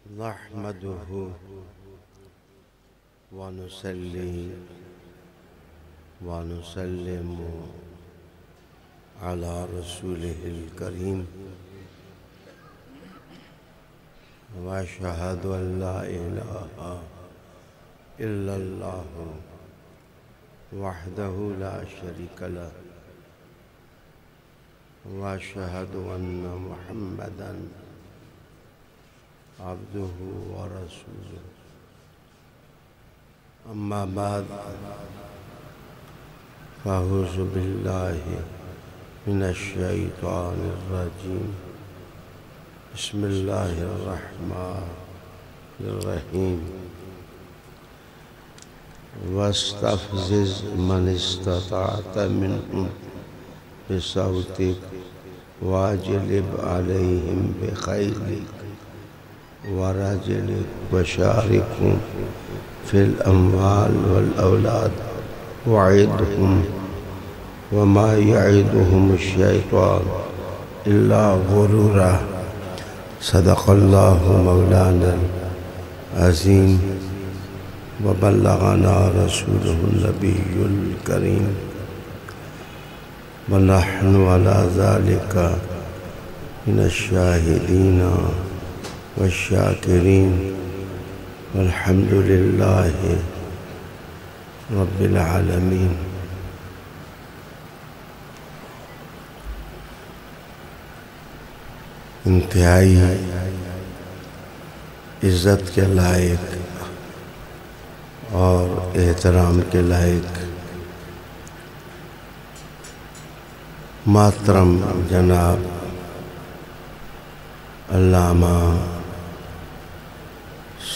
नहमदुहु व नुसल्ली व नुसल्लिमु अला रसूलिहिल करीम व अशहदु अल्ला इलाहा इल्लल्लाहु वहदहु ला शरीक लहु व अशहदु अन्ना मुहम्मदन अब्दुहु व रसूलुहु। अम्मा बाद फ़अऊज़ु बिल्लाहि मिनश शैतानिर रजीम। बिस्मिल्लाहिर रहमानिर रहीम। वस्तफ़ज़िज़ मन इस्तताअत मिनहुम बिसौतिक वाजलिब अलैहिम बिखैलिक वरजिलिक वशारिकुम फिल अम्वाल वल औलाद वइदहुम वमा यइदुहुमुश्शैतान इल्ला गुरूरा। सदक़ल्लाहु मौलानल अज़ीम व बल्लगना रसूलुहुन नबियुल करीम व नहनु अला ज़ालिका मिनश शाहिदीना वश्शाकिरीन वल्हम्दुलिल्लाहि रब्बिल आलमीन। इंतहाई इज़्ज़त के लायक और एहतराम के लायक मोहतरम जनाब अल्लामा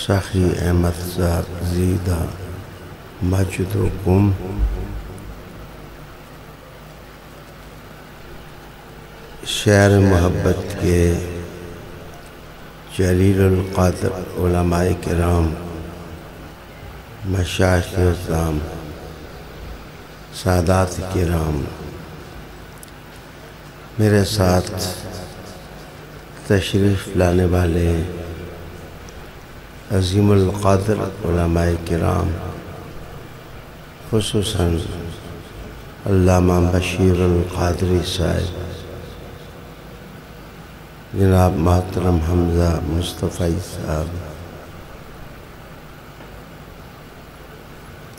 सखी अहमद साहब ज़ीदा मजदुकुम शेर मोहब्बत के जलीलुल क़द्र उलमाए किराम मशाइख़-ए-इज़्ज़ाम सादात किराम, मेरे साथ तशरीफ़ लाने वाले अज़ीमुल क़द्र उलमाए किराम, खुसूसन अल्लामा बशीरुल क़ादरी साहब, जनाब मोहतरम हमज़ा मुस्तफ़ी साहब,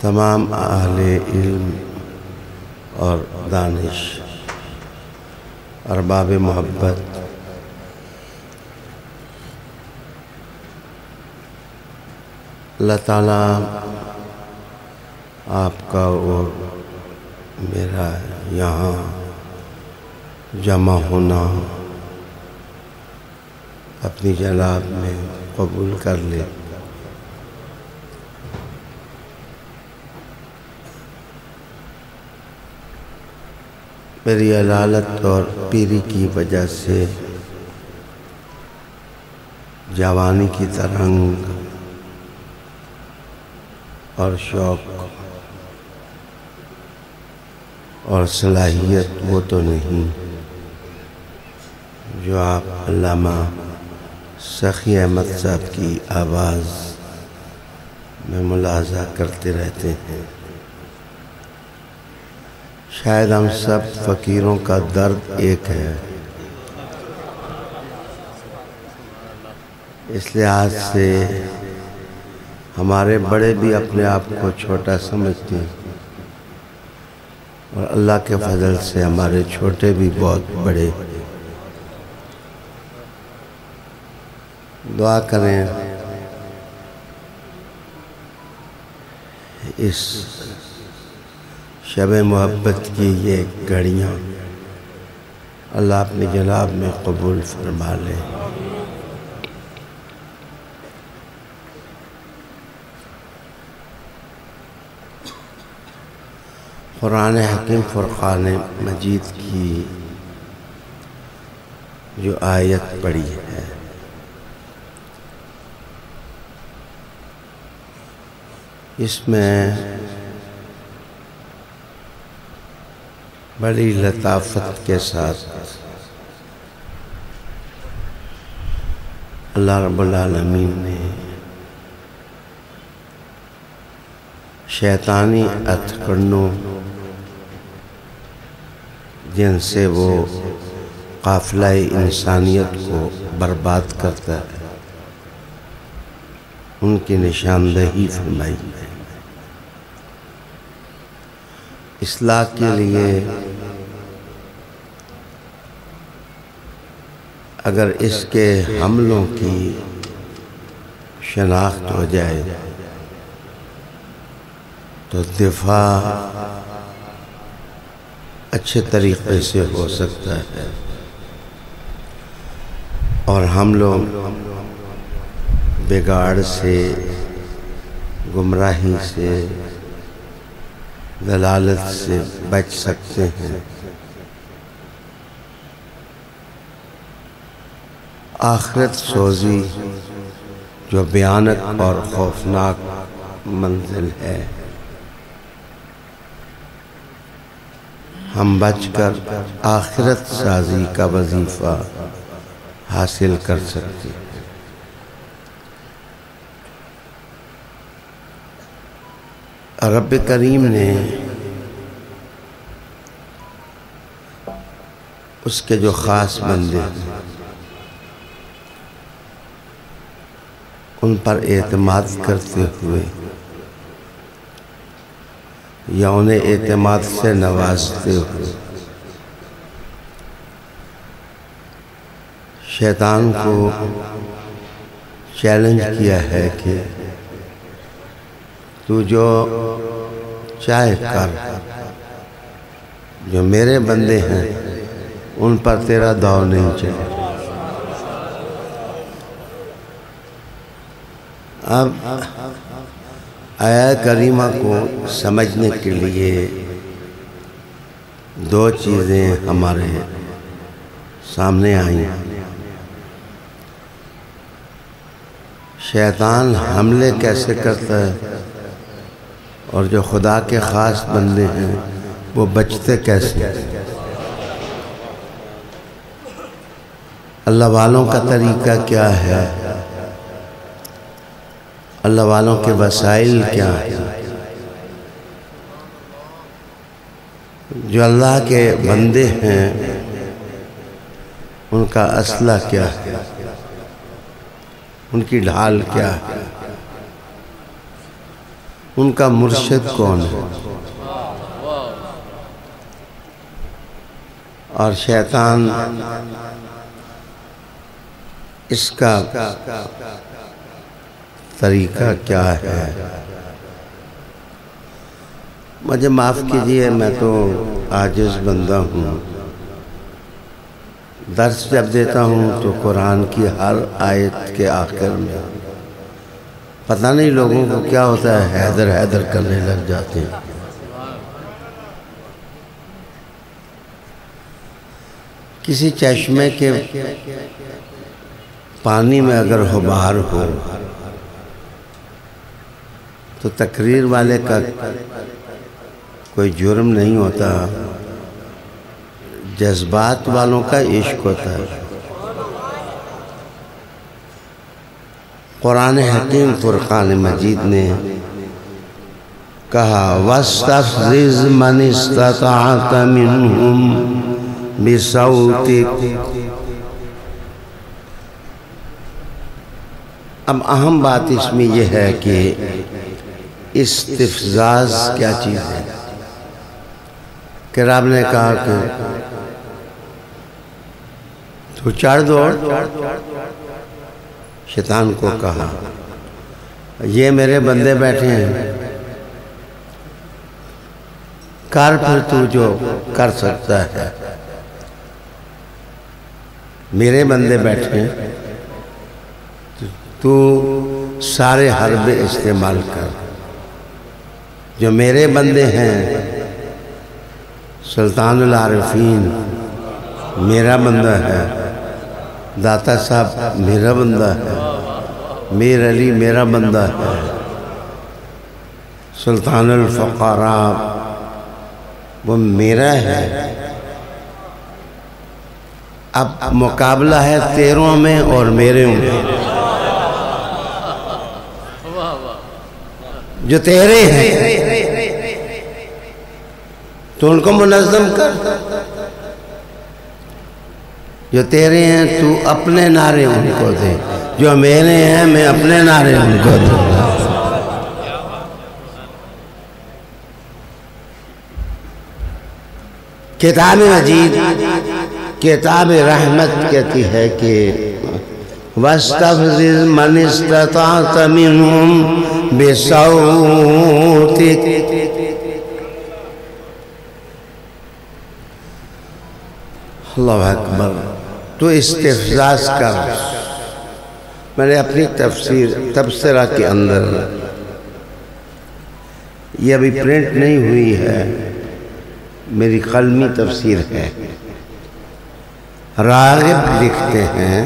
तमाम अहले इल्म और दानिश, अरबाब मोहब्बत, अल्लाह ताला आपका और मेरा यहाँ जमा होना अपनी जलाल में कबूल कर ले। मेरी अलालत और पीरी की वजह से जवानी की तरंग और शौक़ और सलाहियत वो तो नहीं जो आप अल्लामा सखी अहमद साहब की आवाज़ में मुलाज़ा करते रहते हैं। शायद हम सब फ़कीरों का दर्द एक है, इसलिए आज से हमारे बड़े भी अपने आप को छोटा समझते हैं और अल्लाह के फजल से हमारे छोटे भी बहुत बड़े। दुआ करें इस शब मोहब्बत की ये घड़ियाँ अल्लाह अपने जनाब में कबूल फरमा ले। कुरान हकीम फुरक़ान मजीद की जो आयत पड़ी है, इसमें बड़ी लताफत के साथ अल्लाह रब्बुल आलमीन ने शैतानी हथकंडों जिनसे वो काफिला इंसानियत को बर्बाद करता है उनकी निशानदेही फरमाई है। इस्लाह के लिए अगर इसके हमलों की शनाख्त हो जाए तो दिफा अच्छे तरीक़े से हो सकता है और हम लोग बिगाड़ से, गुमराही से, दलालत से बच सकते हैं। आखिरत सोजी जो भयानक और खौफनाक मंजिल है, हम बचकर आखिरत साजी का वजीफा हासिल कर सकते हैं। रब करीम ने उसके जो ख़ास बंदे हैं उन पर एतमाद करते हुए या उन्हें एतमाद से नवाजते हुए शैतान को चैलेंज किया है कि तू जो चाहे कर, जो मेरे बंदे हैं उन पर तेरा दाव नहीं चले। अब आया करीमा को समझने के लिए दो चीज़ें हमारे सामने आई। शैतान हमले कैसे करता है और जो खुदा के ख़ास बंदे हैं वो बचते कैसे। अल्लाह वालों का तरीका क्या है, अल्लाह वालों के वसाइल क्या है, जो अल्लाह के बंदे हैं उनका असला क्या है, उनकी ढाल क्या है, उनका मुर्शिद कौन है। और शैतान इसका तरीका क्या है। मुझे माफ़ कीजिए, मैं तो आजिज़ बंदा हूँ। दर्स जब देता हूँ तो कुरान की हर आयत के आखिर में पता नहीं लोगों को क्या होता है, हैदर हैदर करने लग जाते हैं। किसी चश्मे के पानी में अगर गुबार हो तो तकरीर वाले का कोई जुर्म नहीं होता, जज्बात वालों का इश्क होता है। कुरान हकीम फुरकान मजीद ने कहा वस्तफ़्ज़िज़ मन इस्तताअत मिनहुम बिसौतिक। अब अहम बात इसमें यह है कि इस्तिफ़ज़ाज़ क्या चीज़ है। कि रब ने कहा कि तो चढ़ दो, शैतान को कहा ये मेरे बंदे बैठे हैं, कर फिर तू जो कर सकता है। मेरे बंदे बैठे हैं, तू सारे हरबे इस्तेमाल कर। जो मेरे बंदे हैं, सुल्तानुल आरिफीन मेरा बंदा है, दाता साहब मेरा बंदा है, मीर अली मेरा बंदा है, सुल्तानुल फ़क़रा वो मेरा है। अब मुकाबला है तेरों में और मेरे में। जो तेरे हैं तो उनको मुनज़्ज़म कर। जो तेरे हैं तू अपने नारे उनको दे, जो मेरे हैं मैं अपने नारे उनको दूंगा। किताब मजीद किताब रहमत कहती है कि वस्तफ़ज़िज़ मन इस्तताअत मिनहुम बिसौतिक। अल्लाहु अकबर। तो इस्तिफ़ज़ाज़ कर। मैंने अपनी तफसीरा के अंदर, ये अभी प्रिंट नहीं हुई है, मेरी कलमी तफसीर है। राग़िब लिखते हैं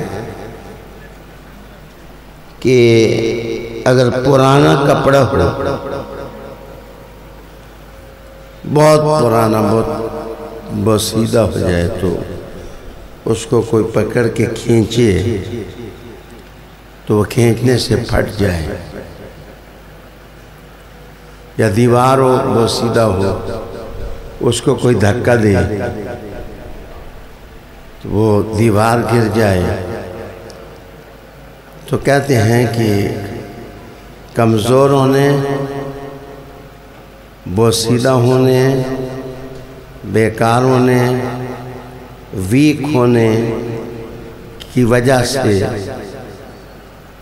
कि अगर पुराना कपड़ा हो, बहुत पुराना, बहुत बसीदा हो जाए, तो उसको कोई पकड़ के खींचे तो वो खींचने से फट जाए, या दीवार हो बसीदा हो, उसको कोई धक्का दे तो वो दीवार गिर जाए। तो कहते हैं कि कमज़ोर होने, बोसीदा होने, बेकार होने, वीक होने की वजह से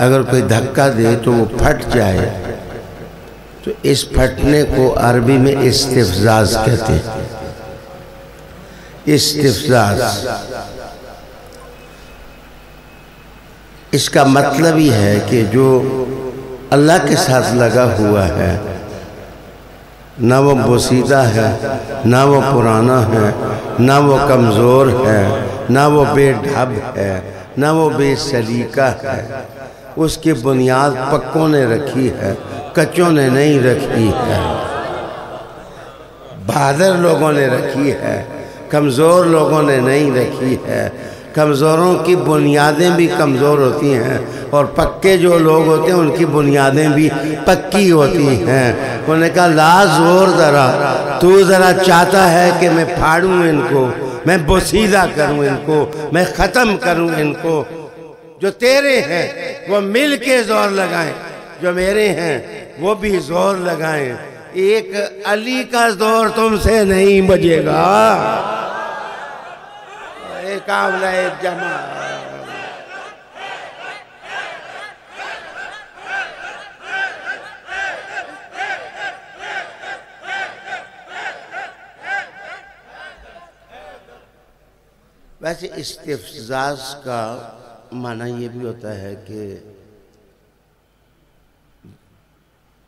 अगर कोई धक्का दे तो वो फट जाए, तो इस फटने को अरबी में इस्तिफ़ज़ाज़ कहते हैं। इस्तिफ़ज़ाज़ इसका मतलब ही है कि जो अल्लाह के साथ लगा हुआ है, ना वो बोसीदा है, ना वो पुराना है, ना वो कमज़ोर है, ना वो बेढब है, ना वो बेसलीका है, उसकी बुनियाद पक्कों ने रखी है, कच्चों ने नहीं रखी है, बहादुर लोगों ने रखी है, कमज़ोर लोगों ने नहीं रखी है। कमज़ोरों की बुनियादें भी कमज़ोर होती हैं और पक्के जो लोग होते हैं उनकी बुनियादें भी पक्की होती हैं। उन्होंने कहा ला ज़ोर ज़रा, तू ज़रा चाहता है कि मैं फाड़ूं इनको, मैं बोसीदा करूं इनको, मैं ख़त्म करूं इनको। जो तेरे हैं वो मिल के ज़ोर लगाएं, जो मेरे हैं वो भी ज़ोर लगाएं। एक अली का ज़ोर तुमसे नहीं बजेगा। एक आवला एक जमा। वैसे इस्तिफ़ज़ाज़ का माना ये भी होता है कि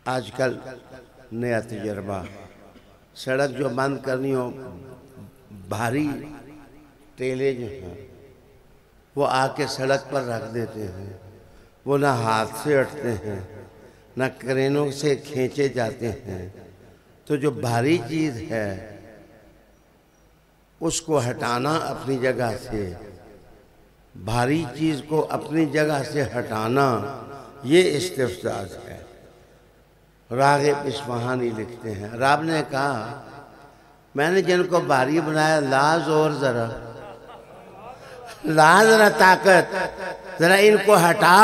आजकल नया तजर्बा, सड़क जो बंद करनी हो, भारी टेले जो हैं वो आके सड़क पर रख देते हैं, वो ना हाथ से हटते हैं ना क्रेनों से खींचे जाते हैं। तो जो भारी चीज़ है उसको हटाना अपनी जगह से, भारी चीज़ को अपनी जगह से हटाना, ये इस्तिफ़ज़ाज़ है। राग़िब इस्फ़हानी लिखते हैं, राब ने कहा मैंने जिनको भारी बनाया, ला ज़ोर ज़रा, ला ज़रा ताकत, ज़रा इनको हटा,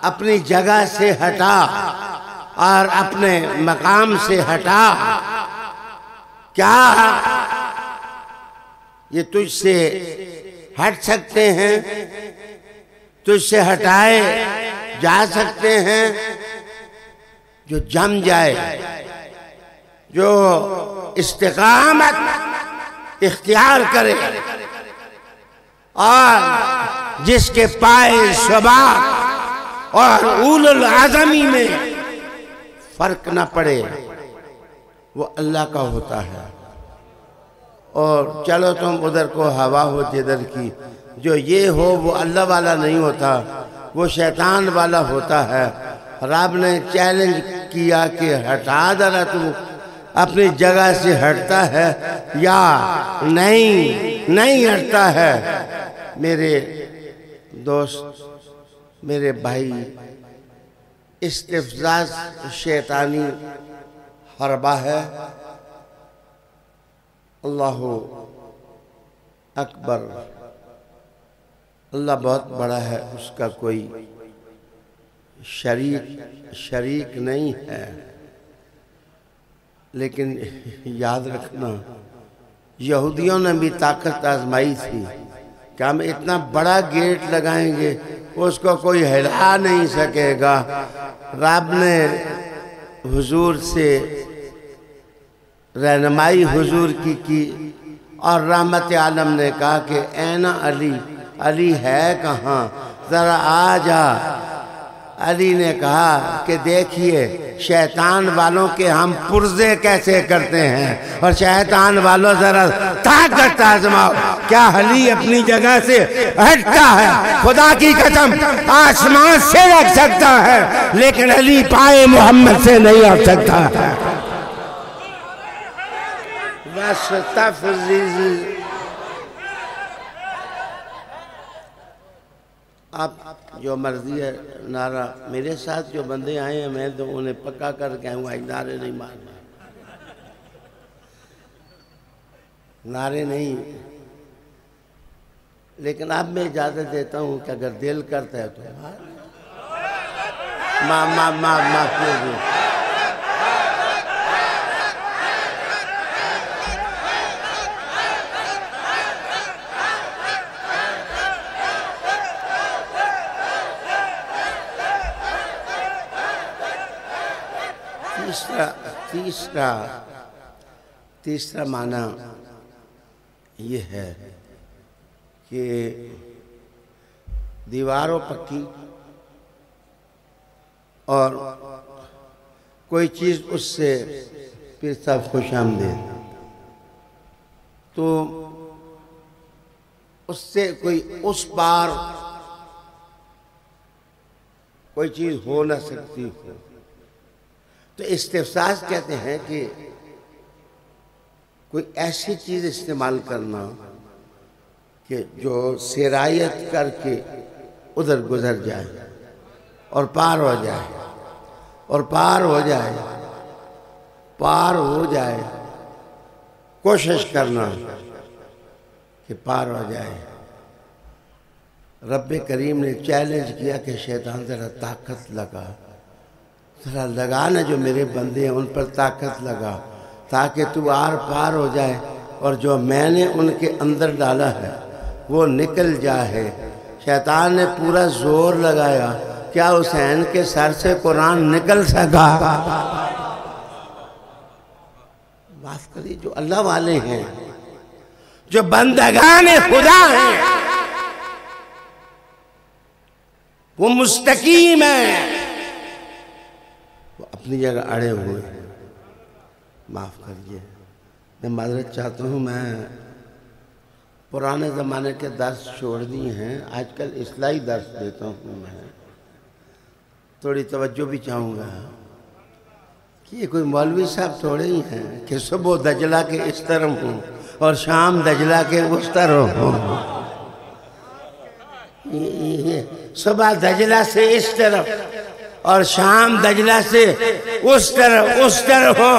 अपनी जगह से हटा और अपने मकाम से हटा। क्या ये तुझसे हट सकते हैं? तुझसे हटाए जा सकते हैं? जो जम जाए, जो इस्तिक़ामत इख्तियार करे और जिसके पाए शबाब और उलुल आज़मी में फर्क न पड़े, वो अल्लाह का होता है। और चलो तुम उधर को हवा हो जिधर की, जो ये हो वो अल्लाह वाला नहीं होता, वो शैतान वाला होता है। रब ने चैलेंज किया कि हटा दरा, तू अपनी जगह से हटता है या नहीं? नहीं हटता है। मेरे दोस्त, मेरे भाई, इस्तिफ़ज़ाज़ शैतानी हरबा है। अल्लाहु अकबर, अल्लाह बहुत बड़ा है, उसका कोई शरीक नहीं है। लेकिन याद रखना, यहूदियों ने भी ताकत आजमाई थी कि हम इतना बड़ा गेट लगाएंगे उसको कोई हिला नहीं सकेगा। रब ने हुजूर से रहनुमाई हुजूर की और रहमत आलम ने कहा कि ऐना अली, अली है कहाँ, ज़रा आ जा। अली ने कहा कि देखिए शैतान वालों के हम पुर्जे कैसे करते हैं, और शैतान वालों ज़रा ताकत आजमाओ। क्या अली अपनी जगह से हटता है? खुदा की कसम आसमान से रख सकता है, लेकिन अली पाए मोहम्मद से नहीं हट सकता है। बस तफजीज़ आप जो मर्जी है नारा, मेरे साथ जो बंदे आए हैं मैं तो उन्हें पक्का करके आऊँगा, नारे नहीं मारना, नारे नहीं। लेकिन अब मैं इजाज़त देता हूँ कि अगर दिल करता है तो माफ कीजिए। तीसरा माना ये है कि दीवारों पक्की और कोई चीज़ उससे फिर सब खुशामदीद, तो उससे कोई उस पार कोई चीज़ हो न सकती हो। तो इस्तिफ़ज़ाज़ कहते हैं कि कोई ऐसी चीज़ इस्तेमाल करना कि जो सिरायत करके उधर गुजर जाए और पार हो जाए, और पार हो जाए, पार हो जाए, कोशिश करना कि पार हो जाए। रब्बे करीम ने चैलेंज किया कि शैतान ज़रा ताकत लगा, ज़रा लगा ना, जो मेरे बंदे हैं उन पर ताकत लगा, ताकि तू आर पार हो जाए और जो मैंने उनके अंदर डाला है वो निकल जाए। शैतान ने पूरा जोर लगाया, क्या हुसैन के सर से कुरान निकल सका? बात करिए, जो अल्लाह वाले हैं, जो बंदगाने खुदा हैं, वो मुस्तकीम है, वो अपनी जगह अड़े हुए हैं। माफ़ करिए, मैं माजरत चाहता हूँ, मैं पुराने ज़माने के दर्स छोड़ दिए हैं, आजकल इस्लाही दर्स देता हूँ। मैं थोड़ी तवज्जो भी चाहूँगा कि ये कोई मौलवी साहब थोड़े ही हैं कि सुबह दजला के इस तरफ हूँ और शाम दजला के उस तरफ हूँ। सुबह दजला से इस तरफ और शाम दजला से उस तरफ हो,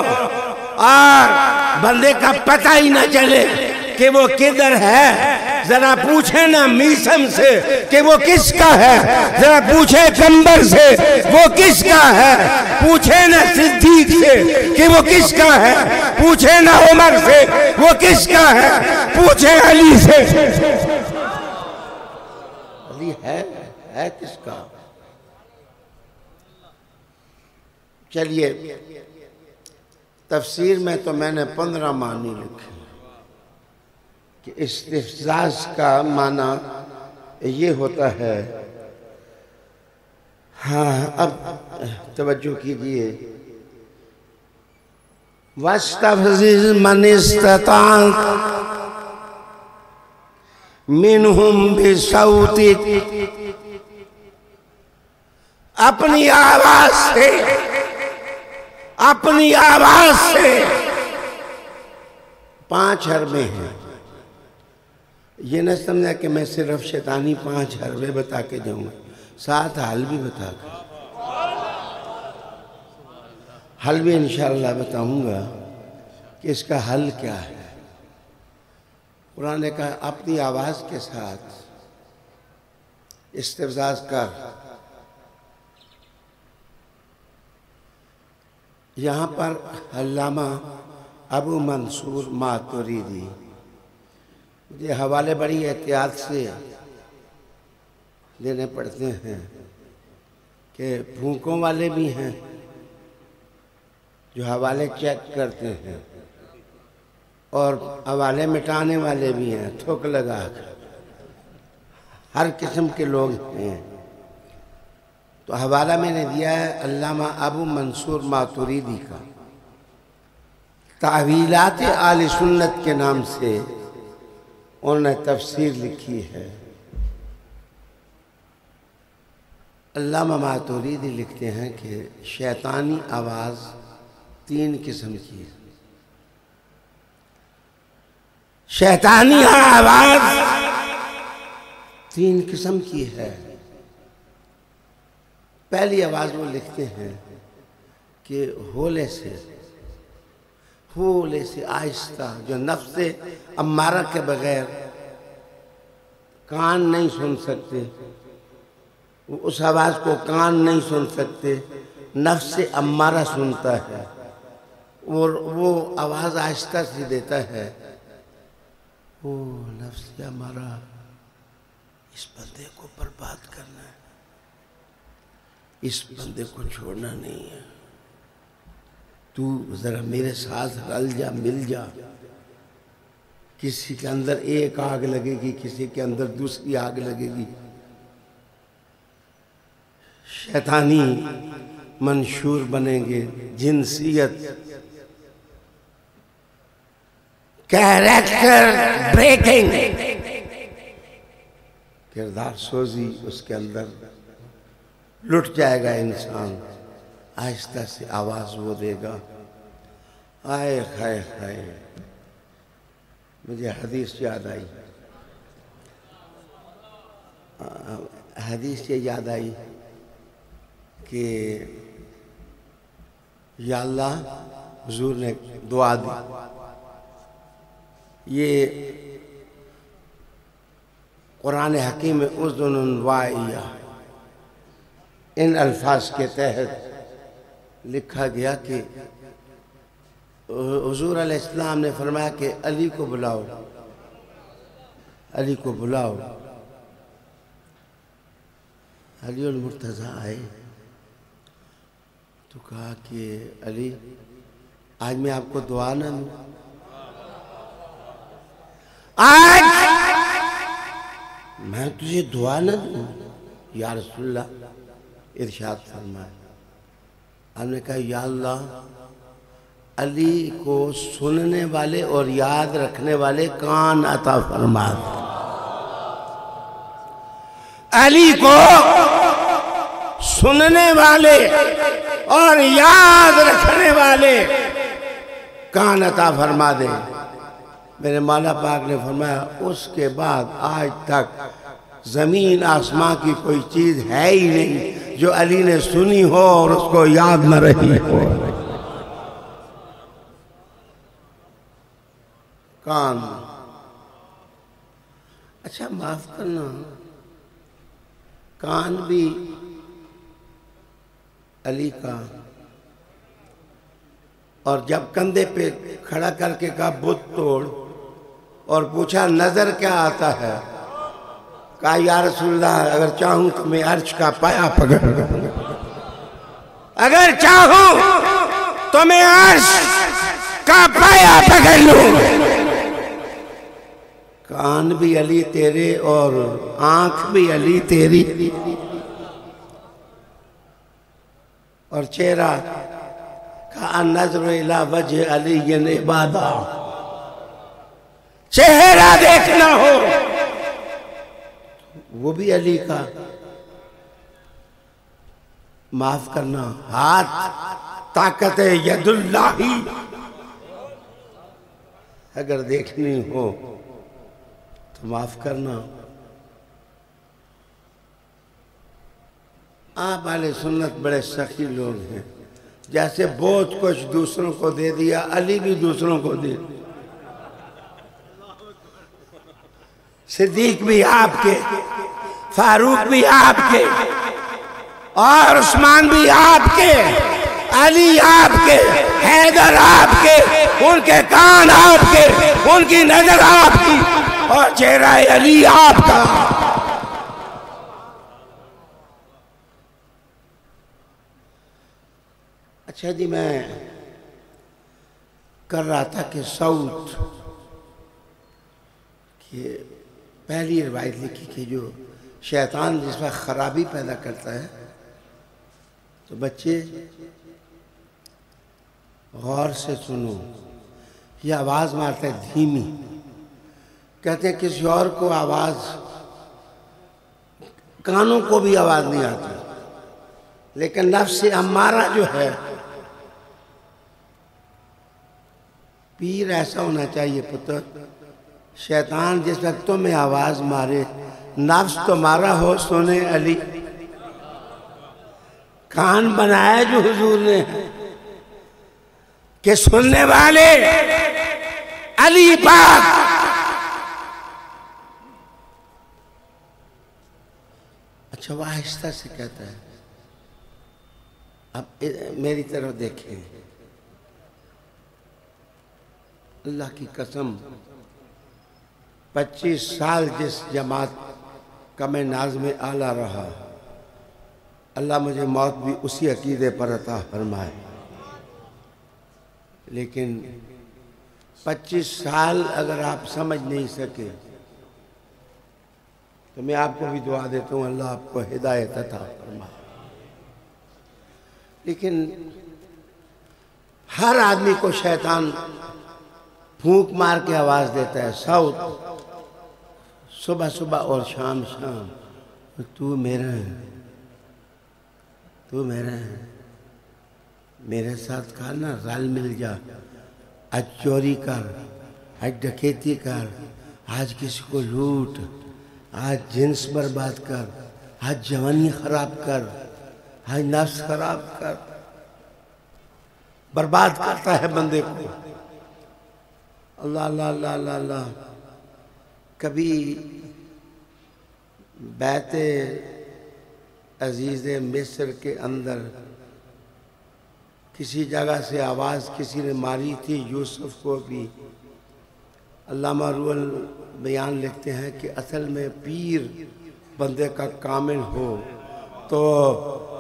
और बंदे का पता ही ना चले कि वो किधर है। जरा पूछे ना मीसम से कि वो किसका है, जरा पूछे कंबर से वो किसका है, पूछे ना सिद्दीक से कि वो किसका है, पूछे ना उमर से वो किसका है, पूछे अली से। अली है किसका? चलिए, तफसीर में तो मैंने 15 मानी लिखे कि इस्तिफ़ज़ाज़ का माना ये होता है। हाँ, अब तवज्जो कीजिए, वस्तफ़ज़िज़ मन इस्तता मिनहुम बिसौतिक, अपनी आवाज से, अपनी आवाज से 5 हरबे हैं। ये न समझा कि मैं सिर्फ शैतानी 5 हरबे बता के जाऊंगा, 7 हाल भी बता के। हल भी इंशाअल्लाह बताऊंगा कि इसका हल क्या है। कुरान ने कहा अपनी आवाज़ के साथ इस्तिफ़ज़ाज़ कर। यहाँ पर अल्लामा अबू मंसूर मातुरीदी, मुझे हवाले बड़ी एहतियात से देने पड़ते हैं कि भूखों वाले भी हैं जो हवाले चेक करते हैं और हवाले मिटाने वाले भी हैं, थूक लगा कर। हर किस्म के लोग हैं। तो हवाला मैंने दिया है अल्लामा अबू मंसूर मातुरीदी का, तावीलात आले सुन्नत के नाम से उन्होंने तफसीर लिखी है। अल्लामा मातुरीदी लिखते हैं कि शैतानी आवाज़ 3 किस्म की है। शैतानी आवाज़ 3 किस्म की है। पहली आवाज़ वो लिखते हैं कि होले से आहिस्ता, जो नफ्से अम्मारा के बगैर कान नहीं सुन सकते, उस आवाज़ को कान नहीं सुन सकते, नफ्से अम्मारा सुनता है और वो आवाज़ आहिस्ता से देता है, ओ नफ्से अम्मारा, इस बंदे को बर्बाद करना है, इस बंदे को छोड़ना नहीं है, तू जरा मेरे साथ रल जा, मिल जा। किसी के अंदर एक आग लगेगी, किसी के अंदर दूसरी आग लगेगी। शैतानी मंशूर बनेंगे, जिनसियत, कैरेक्टर ब्रेकिंग, किरदार सोजी उसके अंदर लुट जाएगा इंसान। आहिस्ता से आवाज़ वो देगा। आए हाय हाय, मुझे हदीस याद आई, हदीस ये याद आई कि या अल्लाह, हुजूर ने दुआ दी। ये कुरान हकीम में उज़्ज़ुन वाइया, इन अल्फाज के तहत लिखा गया कि हुजूर अलैहिस्सलाम ने फरमाया कि अली को बुलाओ, अली को बुलाओ। अली और मुर्तज़ा आए तो कहा कि अली, आज मैं आपको दुआ ना दूं, आज मैं तुझे दुआ ना दूं या रसूलल्लाह, इरशाद फरमाया। हमने कहा या अल्लाह, अली को सुनने वाले और याद रखने वाले कान अता फरमा। अली को सुनने वाले और याद रखने वाले कान अता फरमा दे। मेरे मौला पाक ने फरमाया, उसके बाद आज तक जमीन आसमां की कोई चीज है ही नहीं जो अली ने सुनी हो और उसको याद न रही हो। कान, अच्छा माफ करना, कान भी अली का। और जब कंधे पे खड़ा करके कहा बुत तोड़ और पूछा नजर क्या आता है, कहा या रसूलल्लाह, अगर चाहूं तो मैं अर्श का पाया पकड़ लूं, अगर चाहूं तो मैं अर्श का पाया पकड़ लूं। कान भी अली तेरे और आंख भी अली तेरी और चेहरा का नजर इला वजह अली इबादा, चेहरा देखना हो वो भी अली का। माफ करना, हाथ ताकत यदुल्लाही अगर देखनी हो तो माफ करना। आप वाले सुन्नत बड़े सखी लोग हैं, जैसे बहुत कुछ दूसरों को दे दिया, अली भी दूसरों को दे दिया। सिद्दीक भी आपके, फारूक भी आपके, और उस्मान भी आपके, अली आपके, हैदर आपके, उनके कान आपके, उनकी नजर आपकी, और चेहरा अली आपका। अच्छा जी, मैं कर रहा था कि साउथ की पहली रिवायत लिखी कि जो शैतान जिस वक्त खराबी पैदा करता है तो बच्चे गौर से सुनो, ये आवाज मारता है धीमी। कहते हैं किसी और को आवाज, कानों को भी आवाज नहीं आती, लेकिन नफ्स अम्मारा जो है, पीर ऐसा होना चाहिए पुत्र। शैतान जिस वक्त तुम्हें आवाज मारे, नफ्स तुम्हारा हो सुने अली। कान बनाया जो हुजूर ने कि सुनने वाले अली पाक। अच्छा, वह आहिस्ता से कहता है, अब मेरी तरफ देखें, अल्लाह की कसम 25 साल जिस जमात का मैं नाज़िम आला रहा, अल्लाह मुझे मौत भी उसी अकीदे पर अता फरमाए। लेकिन 25 साल अगर आप समझ नहीं सके तो मैं आपको भी दुआ देता हूँ, अल्लाह आपको हिदायत अता फरमाए। लेकिन हर आदमी को शैतान फूंक मार के आवाज देता है, साउथ, सुबह सुबह और शाम शाम, तू मेरा है, तू मेरा है, मेरे साथ कर ना, रल मिल जा, आज चोरी कर, आज डकैती कर, आज किसी को लूट, आज जिन्स बर्बाद कर, आज जवानी खराब कर, आज नफ्स खराब कर। बर्बाद करता है बंदे को। अल्लाह अल्लाह अल्लाह अल्लाह अल्लाह। कभी बैते अजीज़ मिस्र के अंदर किसी जगह से आवाज़ किसी ने मारी थी यूसुफ को भी। अल्लामा रूहुल बयान लिखते हैं कि असल में पीर बंदे का कामिल हो तो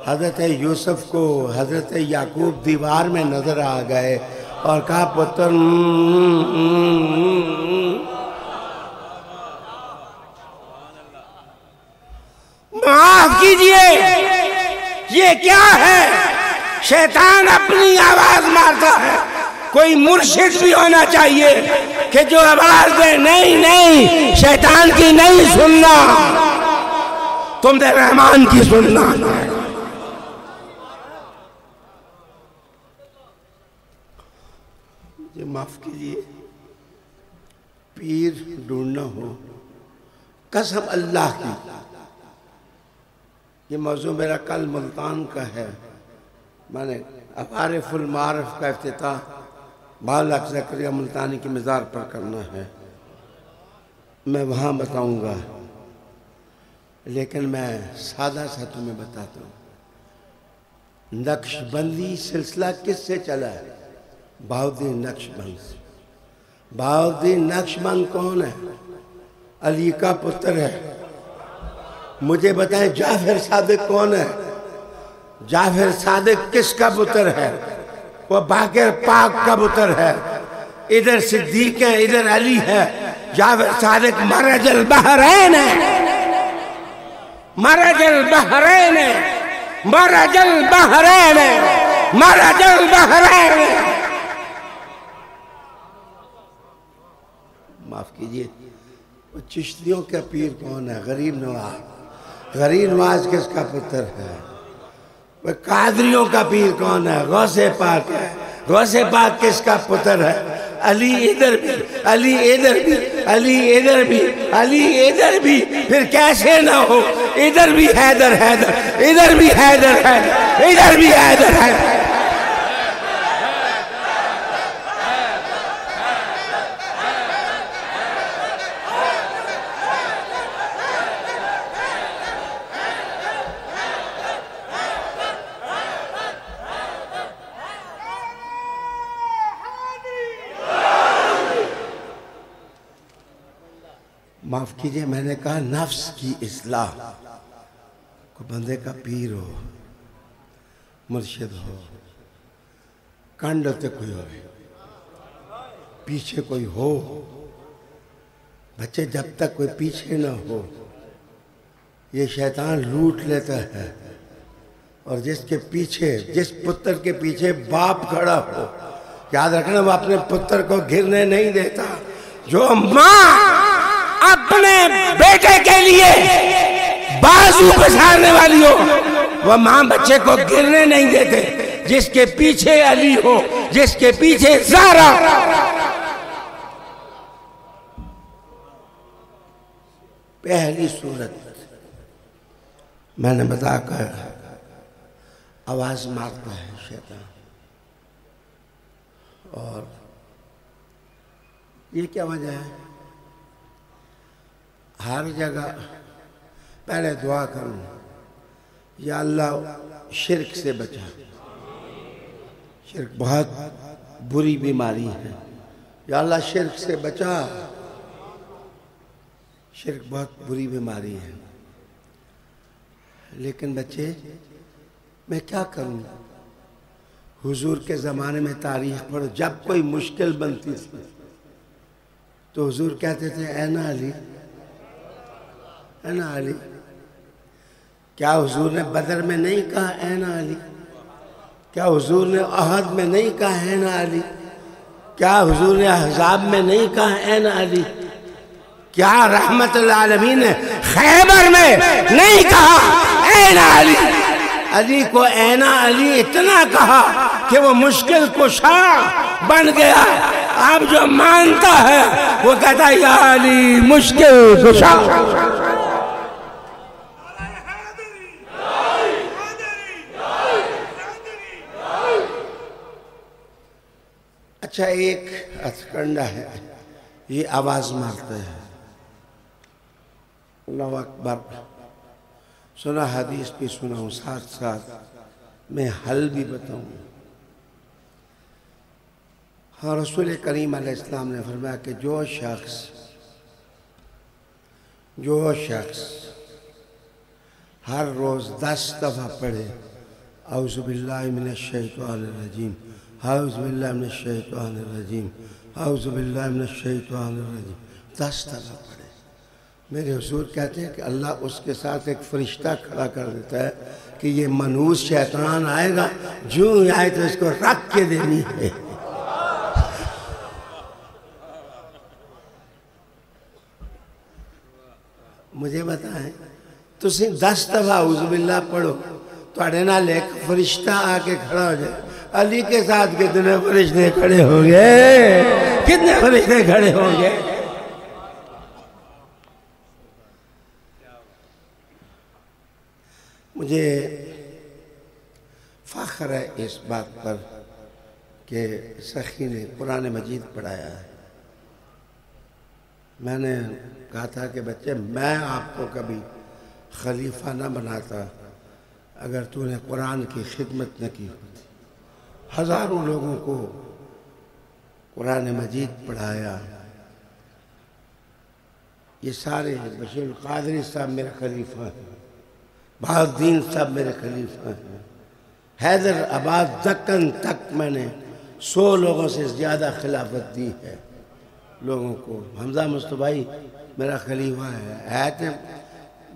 हज़रत यूसुफ को हज़रत याकूब दीवार में नज़र आ गए और कहा, पुत्र माफ कीजिए, ये क्या है? शैतान अपनी आवाज मारता है। कोई मुर्शिद भी होना चाहिए कि जो आवाज दे, नहीं नहीं, शैतान की नहीं सुनना, तुमने रहमान की सुनना। मुझे माफ कीजिए, पीर ढूंढना हो, कसम अल्लाह की, ये मौजू मेरा कल मुल्तान का है। मैंने अवारिफुल मारिफ का इफ्तिताह बालक ज़करिया मुल्तानी की मज़ार पर करना है, मैं वहाँ बताऊँगा, लेकिन मैं सादा सा तुम्हें बताता हूँ। नक्शबंदी सिलसिला किससे चला है? बहाउद्दीन नक्शबंद से। बहाउद्दीन नक्शबंद कौन है? अली का पुत्र है। मुझे बताएं जाफर सादिक कौन है? जाफर सादिक किसका पुत्र है? वो बाकर पाक का पुत्र है। इधर सिद्दीक है, इधर अली है। जाफर सादिक मरजल बहरैन है, मरजल बहरैन है, मरजल बहरैन है, मरजल बहरैन है। माफ कीजिए, वो चिश्तियों का पीर कौन है? गरीब नवाज। गरीब नवाज किसका पुत्र है? वह कादरियों का पीर कौन है? गौसे पाक है। गौसे पाक किसका पुत्र है? अली इधर भी, अली इधर भी, अली इधर भी, अली इधर भी, फिर कैसे ना हो? इधर भी हैदर हैदर, इधर भी हैदर हैदर, इधर भी हैदर हैदर। माफ कीजिए, मैंने कहा नफ्स की इस्लाह, को बंदे का पीर हो, मुर्शिद हो, कंड ते कोई हो, पीछे कोई हो। बच्चे जब तक कोई पीछे ना हो ये शैतान लूट लेता है। और जिसके पीछे, जिस पुत्र के पीछे बाप खड़ा हो, याद रखना वो अपने पुत्र को गिरने नहीं देता। जो माँ अपने बेटे के लिए बाजू पसारने वाली हो वह माँ बच्चे को गिरने नहीं देते। जिसके पीछे अली हो, जिसके पीछे ज़ारा, पहली सूरत मैंने बताकर आवाज मारता है शैतान। और ये क्या वजह है? हर जगह पहले दुआ करूं, या अल्लाह शिर्क से बचा। शिर्क बहुत बुरी बीमारी है, या अल्लाह शिर्क से बचा। शिर्क बहुत बुरी बीमारी है। लेकिन बच्चे मैं क्या करूं? हुजूर के ज़माने में तारीख पढ़ो, जब कोई मुश्किल बनती थी तो हुजूर कहते थे ऐना अली, ऐना अली। क्या हुजूर ने बदर में नहीं कहा ऐना अली? क्या हुजूर ने अहद में नहीं कहा ऐना अली? क्या हुजूर ने अहज़ाब में नहीं कहा ऐना अली? क्या रहमतुल आलमीन ने खैबर में नहीं कहा ऐना अली? अली को ऐना अली इतना कहा कि वो मुश्किल कुशा बन गया। अब जो मानता है वो कहता है या अली मुश्किल कुशा। अच्छा, एक हथकंडा है, ये आवाज मारते हैं अल्लाहु अकबर। सुना हदीस भी सुनाऊं, साथ साथ मैं हल भी बताऊं। हाँ, रसूल करीम अलैहिस्सलाम ने फरमाया कि जो शख्स हर रोज 10 दफा पढ़े औज़ु बिल्लाहि मिनश शैतानिर रजीम, औज़ु बिल्लाहि मिनश शैतानिर रजीम, औज़ु बिल्लाहि मिनश शैतानिर रजीम, 10 दफा पढ़े, मेरे हुजूर कहते हैं कि अल्लाह उसके साथ एक फरिश्ता खड़ा कर देता है कि ये मनहूस शैतान आएगा, जो आए तो इसको रख के देनी है। मुझे बताएं, तुम 10 दफा औज़ु बिल्लाह पढ़ो, थोड़े नाल एक फरिश्ता आके खड़ा हो जाए। अली के साथ कितने फरिश्ते खड़े होंगे? कितने फरिश्ते खड़े होंगे? मुझे फ़ख्र है इस बात पर कि सखी ने कुरान मजीद पढ़ाया है। मैंने कहा था कि बच्चे, मैं आपको कभी खलीफा ना बनाता अगर तूने कुरान की खिदमत न की होती। हज़ारों लोगों को कुरान मजीद पढ़ाया। ये सारे बशीर कादरी साहब मेरे खलीफा हैं, बहाउद्दीन साहब मेरे खलीफा हैं, हैदर आबाद दक्कन तक मैंने 100 लोगों से ज़्यादा खिलाफत दी है लोगों को। हमजा मुस्तफ़ाई मेरा खलीफा है तो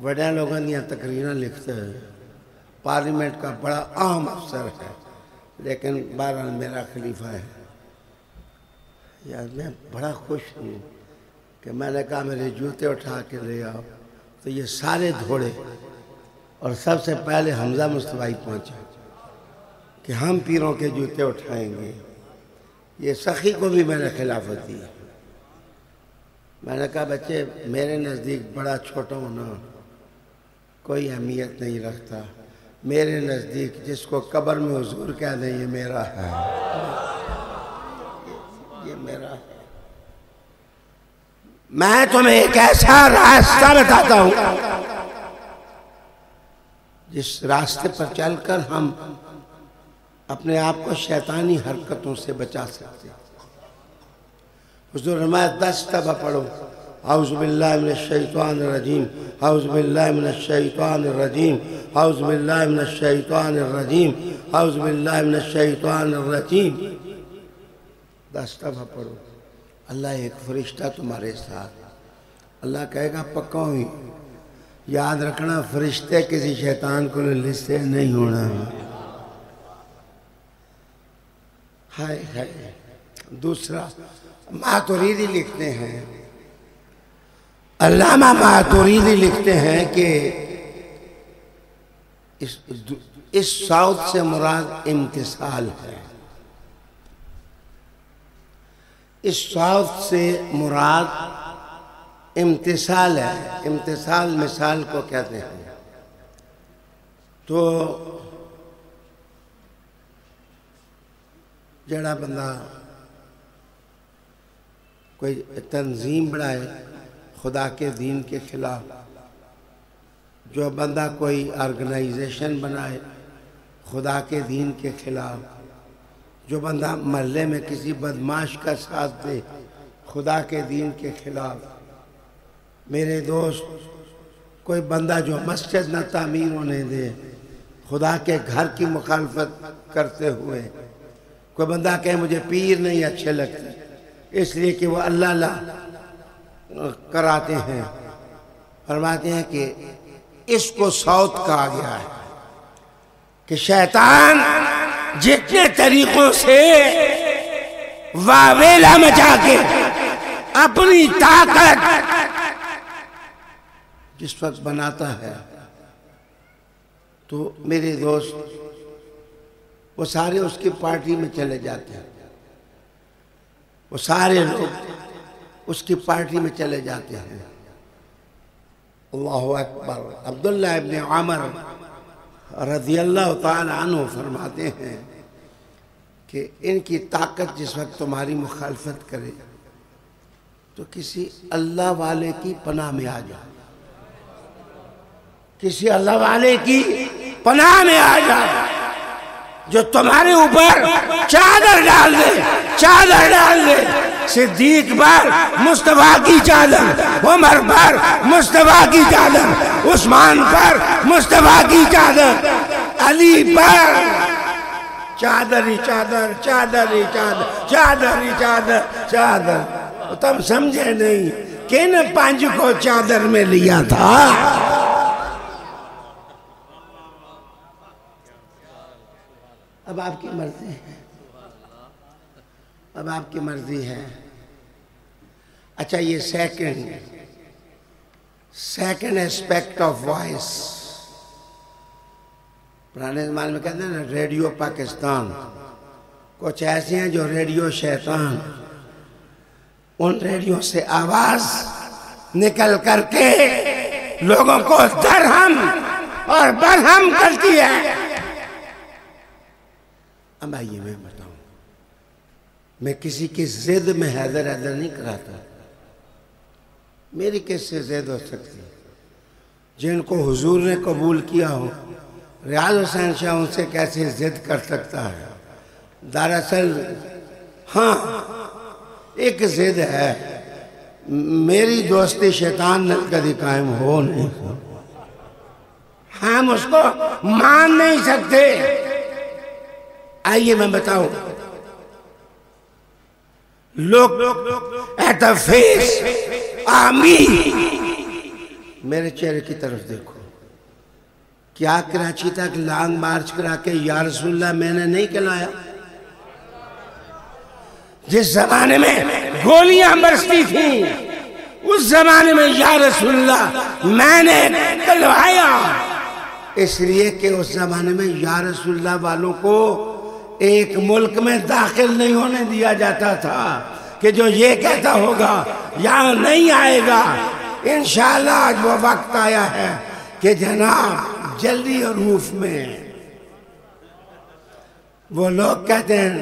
बड़े लोगों की तकरीरें लिखते हैं, पार्लियामेंट का बड़ा अहम अफसर है, लेकिन बहरहाल मेरा खलीफा है। यार मैं बड़ा खुश हूँ कि मैंने कहा मेरे जूते उठा के ले आओ, तो ये सारे धोड़े और सबसे पहले हमजा मुस्तफ़ाई पहुँचा कि हम पीरों के जूते उठाएंगे। ये सखी को भी मैंने खिलाफत दी। मैंने कहा बच्चे, मेरे नज़दीक बड़ा छोटा होना कोई अहमियत नहीं रखता। मेरे नज़दीक जिसको कब्र में हुजूर कह दें ये मेरा है, ये मेरा है। मैं तुम्हें एक ऐसा रास्ता बताता हूं जिस रास्ते पर चलकर हम अपने आप को शैतानी हरकतों से बचा सकते हैं। हुजूर फरमाया 10 दफा पढ़ो औज़ु बिल्लाहि मिनश शैतानिर रजीम, औज़ु बिल्लाहि मिनश शैतानिर रजीम, औज़ु बिल्लाहि मिनश शैतानिर रजीम, औज़ु बिल्लाहि मिनश शैतानिर रजीम। 10 दफ़ा पढ़ो। अल्लाह एक फरिश्ता तुम्हारे साथ। अल्लाह कहेगा पक्का हुई, याद रखना फरिश्ते किसी शैतान को लिस्से नहीं होना। हाय हाय। दूसरा मातुरीदी लिखते हैं, अल्लामा मातुरीदी लिखते हैं कि इस साउथ से मुराद इम्तिसाल है। इस साउथ से मुराद इम्तिसाल है। इम्तिसाल मिसाल को कहते हैं। तो जड़ा बंदा कोई तंजीम बनाए खुदा के दीन के खिलाफ, जो बंदा कोई ऑर्गेनाइजेशन बनाए खुदा के दीन के खिलाफ, जो बंदा महल्ले में किसी बदमाश का साथ दे खुदा के दीन के खिलाफ, मेरे दोस्त कोई बंदा जो मस्जिद न तामीर होने दे खुदा के घर की मुखालफत करते हुए, कोई बंदा कहे मुझे पीर नहीं अच्छे लगते इसलिए कि वो अल्लाह अल्लाह कराते हैं, फरमाते हैं कि इसको साउथ कहा गया है कि शैतान जितने तरीकों से वावेला मचा के अपनी ताकत जिस वक्त बनाता है, तो मेरे दोस्त वो सारे उसकी पार्टी में चले जाते हैं। वो सारे लोग उसकी पार्टी में चले जाते हैं। अल्लाहु अकबर। अब्दुल्लाह इब्न उमर रज़ियल्लाहु ताला अन्हु फरमाते हैं कि इनकी ताकत जिस वक्त तुम्हारी मुखालफत करे तो किसी अल्लाह वाले की पनाह में आ जाओ, किसी अल्लाह वाले की पनाह में आ जाओ जो तुम्हारे ऊपर चादर डाल दे, चादर डाल दे। सिद्दीक पर मुस्तफा की चादर, उमर पर मुस्तफा की चादर, उस्मान पर मुस्तफा की चादर, अली पर चादर ही चादर, चादर ही चादर, चादर ही चादर, चादर। तुम समझे नहीं किन पंज को चादर में लिया था। अब आपकी मर्जी है, अब आपकी मर्जी है। अच्छा, ये सेकंड एस्पेक्ट ऑफ वॉइस, पुराने जमाने में कहते हैं ना रेडियो पाकिस्तान, कुछ ऐसे हैं जो रेडियो शैतान, उन रेडियो से आवाज निकल करके लोगों को दरहम और बरहम करती है। अब आइए मैं बताऊं, मैं किसी की जिद में हैदर हैदर नहीं कराता। मेरी किससे जिद हो सकती? जिनको हुजूर ने कबूल किया हो, रियाज हुसैन शाह उनसे कैसे जिद कर सकता है? दरअसल हाँ, एक जिद है, मेरी दोस्ती शैतान ने कभी कायम हो नहीं, हम उसको मान नहीं सकते। आइए मैं बताऊं, लोग एट द फेस आमी, मेरे चेहरे की तरफ देखो। क्या कराची तक लॉन्ग मार्च करा के या रसूलल्लाह मैंने नहीं कहलाया? जिस जमाने में गोलियां बरसती थी उस जमाने में या रसूलल्लाह मैंने कहलवाया, इसलिए कि उस जमाने में या रसूलल्लाह वालों को एक मुल्क में दाखिल नहीं होने दिया जाता था कि जो ये कहता होगा यहाँ नहीं आएगा। इंशाअल्लाह आज वो वक्त आया है कि जनाब जल्दी और रूफ में वो लोग कहते हैं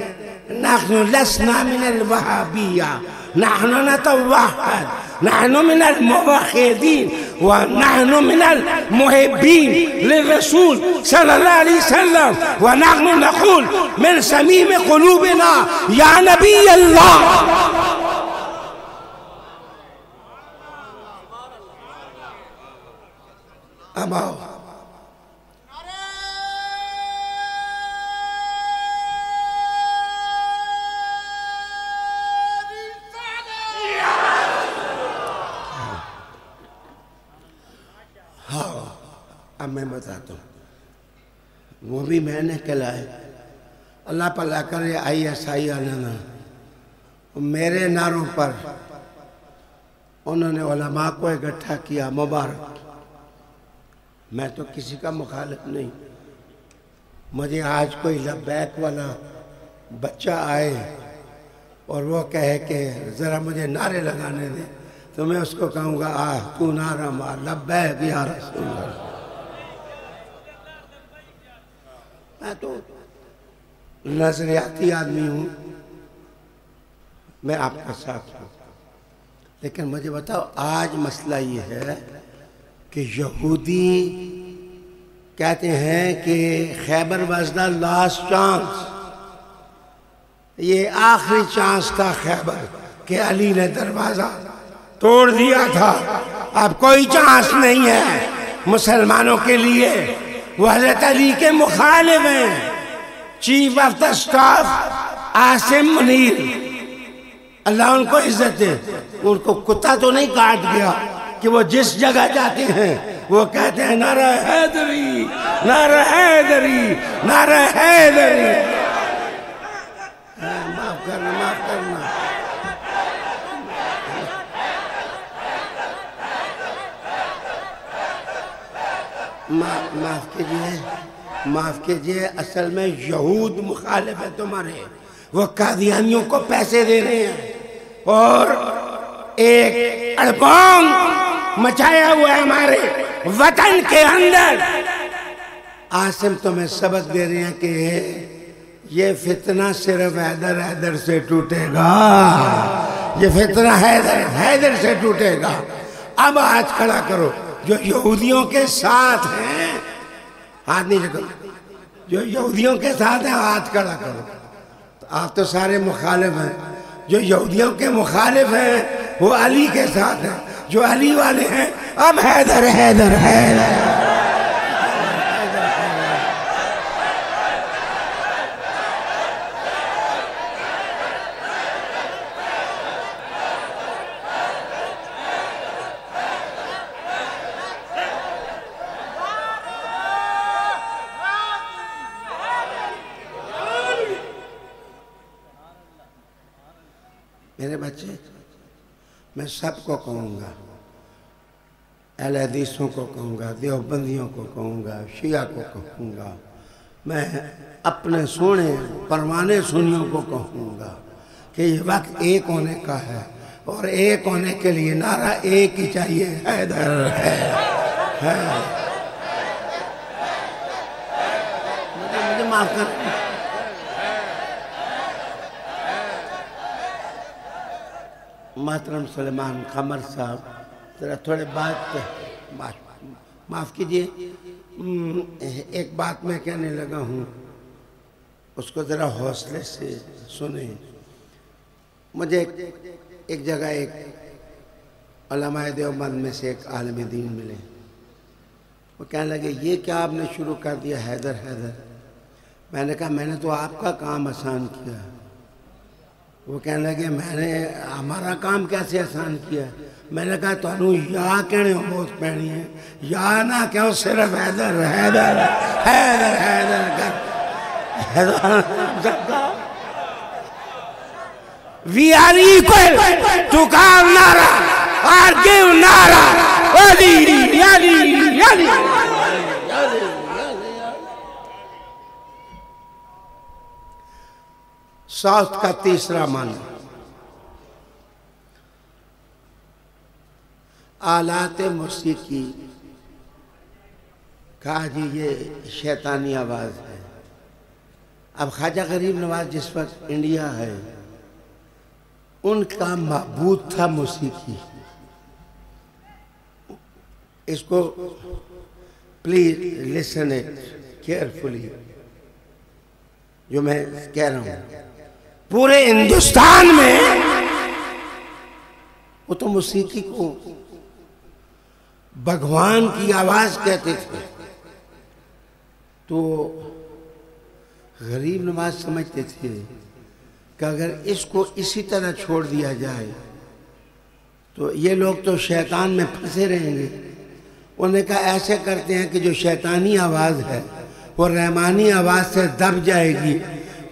नहनु लसना मिनल वहाबिया, नहनु नतवहद, नहनु मिनल मुवहिदीन व नहनु मिनल मुहिब्बीन लिर्रसूल सल्लल्लाहु अलैहि वसल्लम व नहनु नक़ूल मिन समीम क़ुलूबिना या नबी अल्लाह। फरमाओ। हाँ, अब मैं बताता हूँ, वो भी मैंने कहलाए। अल्लाह पल्ला करे ISI आना ना, मेरे नारों पर उन्होंने उलमा को इकट्ठा किया, मुबारक। मैं तो किसी का मुखालिफ नहीं। मुझे आज कोई लब्बैक वाला बच्चा आए और वो कहे कि ज़रा मुझे नारे लगाने दे, तो मैं उसको कहूँगा आ तू नारा मार, लब्बैक या रसूल अल्लाह। मैं तो नजरियाती आदमी हूँ, मैं आपका साथ हूँ, लेकिन मुझे बताओ आज मसला ये है कि यहूदी कहते हैं कि Khyber was the last chance, ये आखिरी चांस था खैबर कि अली ने दरवाजा तोड़ दिया था, अब कोई चांस नहीं है मुसलमानों के लिए। वो हज़रत अली के मुखालिफ हैं। Chief of the staff Asim Munir, Allah उनको इज्जत दे, उनको कुत्ता तो नहीं काट गया कि वो जिस जगह जाते हैं वो कहते हैं नारा हैदरी, नारा हैदरी, नारा हैदरी। माफ करना, माफ करना। माफ कीजिए, माफ कीजिए, असल में यहूद मुखालिफ है तुम्हारे। वो कादियानियों को पैसे दे रहे हैं और एक अड़पांग मचाया हुआ है हमारे वतन के अंदर। आसिम तुम्हें सबक दे रहे हैं कि ये फितना सिर्फ हैदर हैदर से टूटेगा, ये फितना हैदर हैदर से टूटेगा। अब हाथ खड़ा करो जो यहूदियों के साथ हैं, हाथ नहीं रखो, जो यहूदियों के साथ हैं हाथ खड़ा करो। तो आप तो सारे मुखालिफ हैं। जो यहूदियों के मुखालिफ हैं वो अली के साथ हैं, जो अली वाले हैं अब हैदर हैदर हैदर। मेरे बच्चे, मैं सबको कहूँगा, अहले हदीसों को कहूँगा, देवबंदियों को कहूँगा, शिया को कहूँगा, मैं अपने सोने परवाने सुनियों को कहूँगा कि ये वक्त एक होने का है और एक होने के लिए नारा एक ही चाहिए, हैदर है। मुझे माफ कर। मोहतरम सलेमान खमर साहब, जरा थोड़े बात माफ़ कीजिए, एक बात मैं कहने लगा हूँ, उसको ज़रा हौसले से सुने। मुझे एक जगह एक उलमाए देवबंद में से एक आलिम दीन मिले। वो कहने लगे ये क्या आपने शुरू कर दिया हैदर हैदर। मैंने कहा मैंने तो आपका काम आसान किया। वो कहने लगे मैंने हमारा काम कैसे आसान किया। मैंने कहा तुहानू या कहने बहुत पैनी है, या ना क्यों सिर्फ हैदर हैदर हैदर हैदर कर। We are equal to call Nara or give Nara. Ali, Ali, Ali. South का तीसरा मन, आलात मौसीकी। कहा जी ये शैतानी आवाज़ है। अब ख्वाजा गरीब नवाज जिस वक्त इंडिया है, उनका महबूद था मौसीकी। इसको प्लीज लिसन इट केयरफुली, जो मैं कह रहा हूँ। पूरे हिंदुस्तान में वो तो मौसीकी को भगवान की आवाज कहते थे। तो गरीब नवाज समझते थे कि अगर इसको इसी तरह छोड़ दिया जाए तो ये लोग तो शैतान में फंसे रहेंगे। उन्होंने कहा ऐसे करते हैं कि जो शैतानी आवाज है वो रहमानी आवाज से दब जाएगी,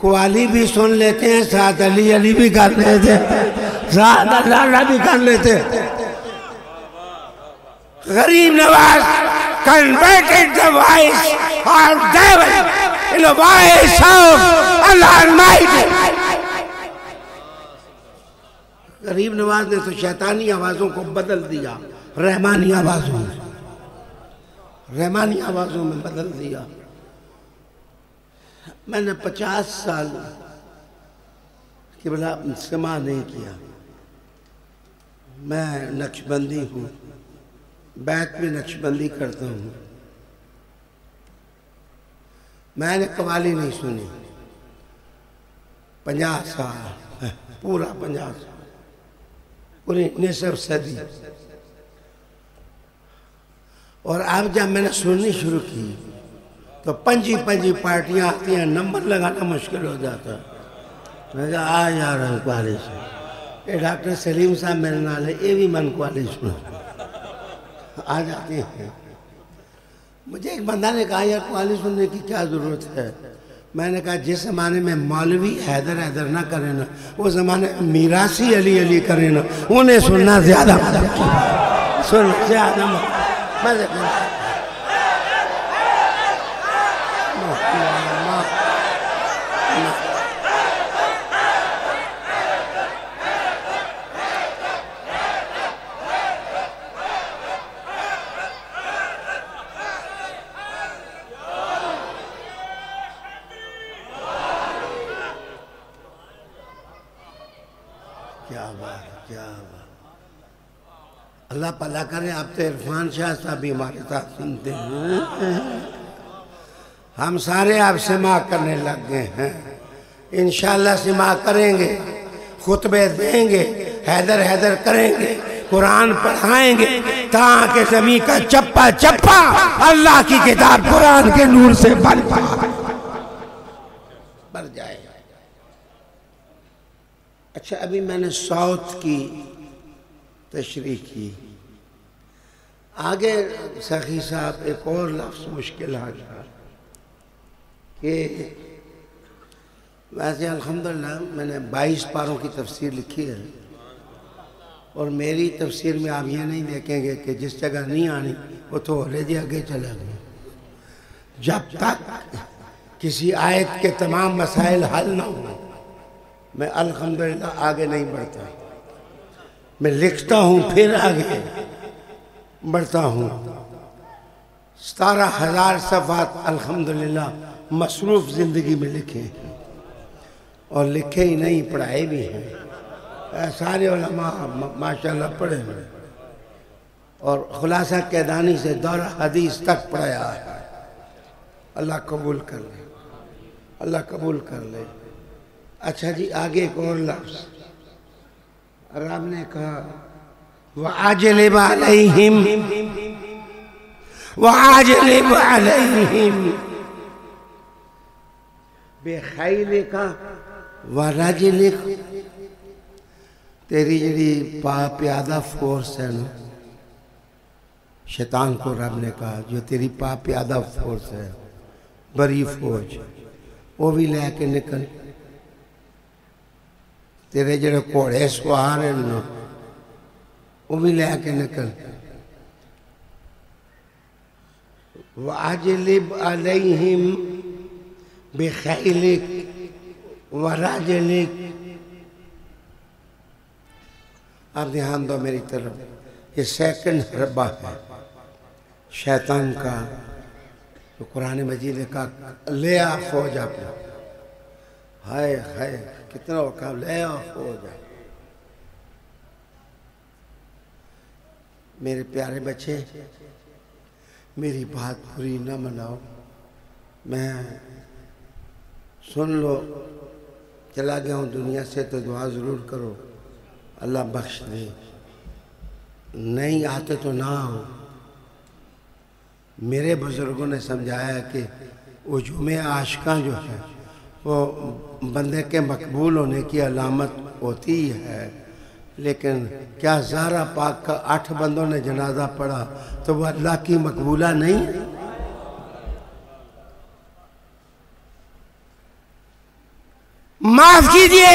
कवाली भी सुन लेते हैं, साथ अली अली भी कर लेते, साथ अल्लाह भी कर लेते। गरीब Nawaz converted the voice of devil in the voice of Allah Almighty। गरीब नवाज ने तो शैतानी आवाजों को बदल दिया रहमानी आवाजों में, रहमानी आवाजों में बदल दिया। मैंने 50 साल कि बोला समा नहीं किया। मैं नक्शबंदी हूँ, बैत में नक्शबंदी करता हूँ। मैंने कवाली नहीं सुनी 50 साल, पूरा 50 साल, पूरी निसफ सदी। और अब जब मैंने सुननी शुरू की तो पंजी पार्टियां आती हैं, नंबर लगाना मुश्किल हो जाता है। मैं कहा आ जा रहा हूँ कवाली से। ये डॉक्टर सलीम साहब मेरे नाल है, ये भी मन कवाली सुना, आ जाते हैं। मुझे एक बंदा ने कहा यार कवाली सुनने की क्या ज़रूरत है। मैंने कहा जिस ज़माने में मौलवी हैदर हैदर ना करे ना, वो ज़माने में मीरासी अली अली करे ना, उन्हें सुनना ज़्यादा सुन ज़्यादा मज़े अल्लाह भला करे। आप तो इरफान शाह साहब भी हमारे साथ सुनते हैं, हम सारे आप सिमा करने लग गए हैं। इंशाअल्लाह सिमा करेंगे, खुतबे देंगे, हैदर हैदर करेंगे, कुरान पढ़ाएंगे ताकि ज़मीन का चप्पा चप्पा अल्लाह की किताब कुरान के नूर से भर जाए। अच्छा, अभी मैंने साउथ की तशरीह की, आगे सखी साहब एक और लफ्ज़ मुश्किल आ गया कि वैसे अल्हम्दुलिल्लाह मैंने 22 पारों की तफसीर लिखी है और मेरी तफसीर में आप ये नहीं देखेंगे कि जिस जगह नहीं आनी वो तो ऑलरेडी आगे चला गया। जब तक किसी आयत के तमाम मसाइल हल ना हो मैं अल्हम्दुलिल्लाह आगे नहीं बढ़ता। मैं लिखता हूँ फिर आगे बढ़ता हूँ। 17,000 सफ़ात अल्हम्दुलिल्लाह मसरूफ़ ज़िंदगी में लिखे और लिखे ही नहीं पढ़ाए भी हैं। सारे उलमा माशाल्लाह पढ़े हैं और खुलासा कैदानी से दौरा हदीस तक पढ़ाया है। अल्लाह कबूल कर ले, अल्लाह कबूल कर ले। अच्छा जी, आगे एक और लफ्ज़ रब ने कहा वअजलिब अलैहिम वअजलिब अलैहिम बेखैलिका वरजलिक। तेरी जी प्यादा फोर्स है ना, शैतान को रब ने कहा जो तेरी प्यादा फोर्स है, बड़ी फौज, वो भी लेके निकल। तेरे जो घोड़े सवार हैं ना वो भी लेके निकल। वाजिलिब अलैहिम बिखैलिक वराजलिक। आप ध्यान दो मेरी तरफ, ये सेकंड हरबा है शैतान का। तो कुरान मजीद ने कहा ले आ फौज अपना। हाय हाय कितना वक़्त ले आ फौज। मेरे प्यारे बच्चे, मेरी बात बुरी न मनाओ, मैं सुन लो चला गया हूँ दुनिया से तो दुआ ज़रूर करो, अल्लाह बख्श दे। नहीं आते तो ना हो, मेरे बुजुर्गों ने समझाया कि उजूम आशिका जो है वो बंदे के मकबूल होने की अलामत होती है, लेकिन क्या ज़हरा पाक का 8 बंदों ने जनाजा पढ़ा तो वो अल्लाह की मकबूला नहीं? माफ कीजिए,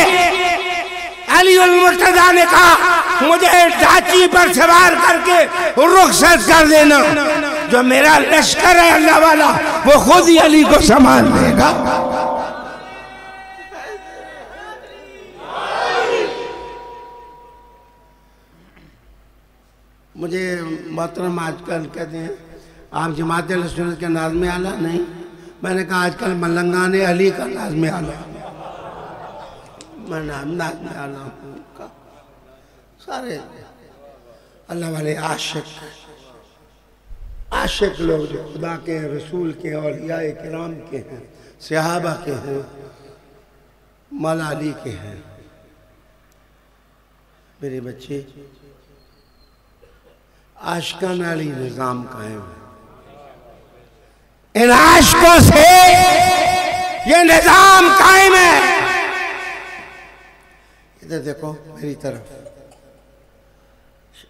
अली उल मुर्तज़ा ने कहा मुझे ढांची पर सवार करके रुखसत कर देना, जो मेरा लश्कर है अल्लाह वाला वो खुद ही अली को संभाल देगा। मुझे मोहतरम आजकल कहते हैं आप जमात सुन्नत के नाज़्म आला नहीं, मैंने कहा आजकल मलंगाने अली का नाज़्म आला, मैं नाज़्म आला हूँ का। सारे अल्लाह वाले आशिक लोग जो खुदा के हैं, रसूल के हैं, औलियाए किराम के हैं, सहाबा के हैं, मौला अली के हैं। मेरे बच्चे, आशिकाना अली निज़ाम कायम है। इन आशिकों से ये निज़ाम कायम है। इधर देखो मेरी तरफ,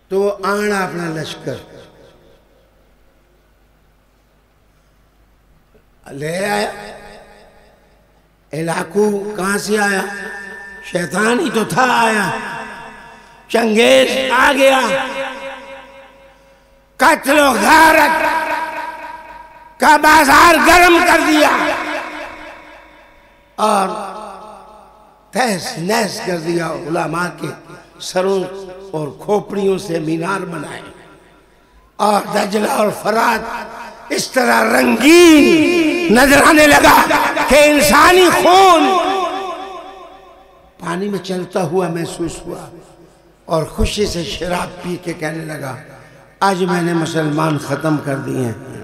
तो आना अपना लश्कर ले आया। इलाकू कहां से आया? शैतान ही तो था आया। चंगेज आ गया, कत्ल गारत का बाजार गर्म कर दिया और तहस नहस कर दिया। उलमा के सरों और खोपड़ियों से मीनार बनाए और दजला और फरात इस तरह रंगीन नजर आने लगा कि इंसानी खून पानी में चलता हुआ महसूस हुआ और खुशी से शराब पी के कहने लगा आज मैंने मुसलमान ख़त्म कर दिए हैं।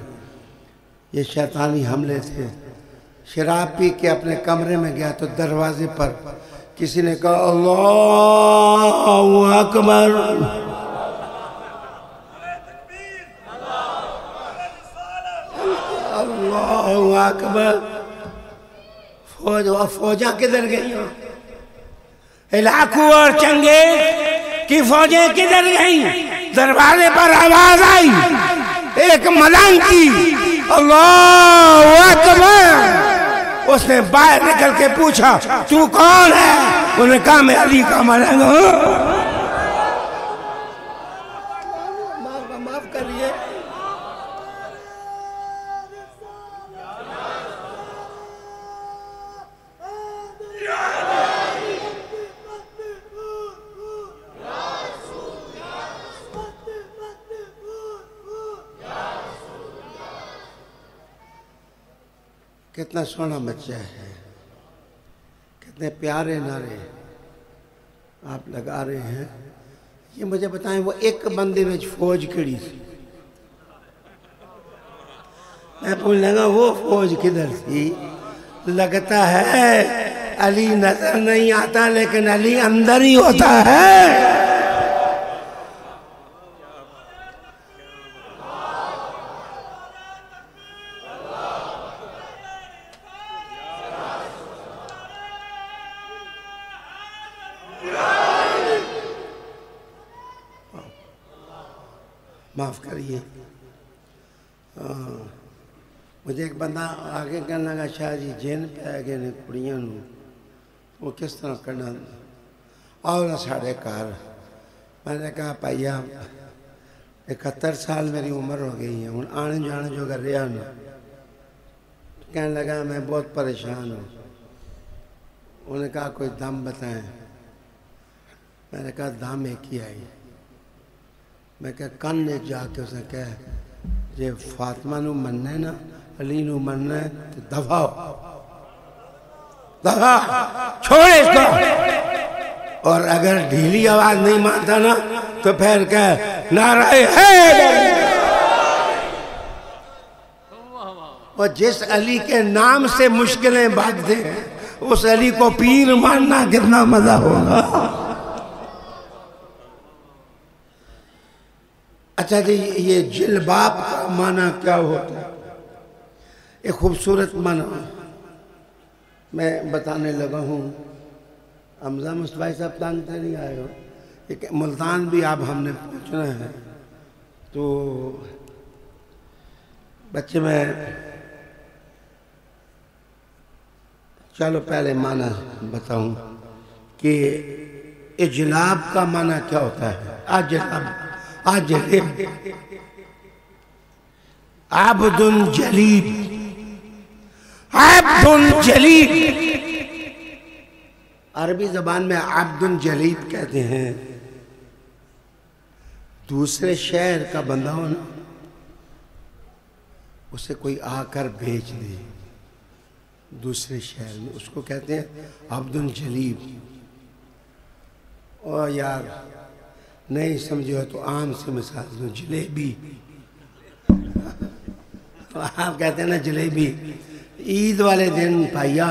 ये शैतानी हमले थे। शराब पी के अपने कमरे में गया तो दरवाजे पर किसी ने कहा अल्लाहु अकबर। अल्लाहु अकबर। फौजा किधर गई? इलाकू और चंगे की फौजें किधर गई? दरवाजे पर आवाज आई एक मलंग की, अल्लाहु अकबर। उसने बाहर निकल के पूछा तू कौन है? उन्होंने कहा मैं अली का मलंग हूं। माफ करिए। कितना सोना बच्चा है, कितने प्यारे नारे आप लगा रहे हैं। ये मुझे बताएं वो एक बंदे में फौज खड़ी थी, मैं पूछने लगा वो फौज किधर थी? लगता है अली नजर नहीं आता लेकिन अली अंदर ही होता है। माफ करिए। मुझे एक बंदा आगे कहने लगा शाह जी जेल पे आ गए ने कुड़ियां वो किस तरह करना और साढ़े घर। मैंने कहा भैया 71 साल मेरी उम्र हो गई है, हूँ आने जाने जो कर रहा ना। कहने लगा मैं बहुत परेशान हूँ। उन्होंने कहा कोई दम बताएं। मैंने कहा दम एक ही आई। मैं क्या कन ने जाके उसने कहा जे फातिमा नू मनना ना अली नू मनना तो दफा दफा छोड़ इसको, और अगर ढीली आवाज नहीं मानता ना तो फिर कह नाराए है। और जिस अली के नाम से मुश्किलें भागते हैं उस अली को पीर मानना कितना मजा होगा। अच्छा जी, ये जिलबाब का माना क्या होता है? एक खूबसूरत माना मैं बताने लगा हूँ। हमजा मुस्तफा साहब तंग से नहीं आए हो, एक मुल्तान भी आप हमने पहुँचना है, तो बच्चे में चलो पहले माना बताऊं कि इजलाब का माना क्या होता है। अजलब, आबदुन जलीब, आबदुन जलीब, अरबी जबान में आबदुन जलीब कहते हैं। दूसरे शहर का बंदा हो ना, उसे कोई आकर बेच दे दूसरे शहर में, उसको कहते हैं अब्दुल जलीब। और यार नहीं समझे हो तो आम से मिसाल दो, जलेबी। तो आप कहते हैं ना जलेबी। ईद वाले दिन भाइया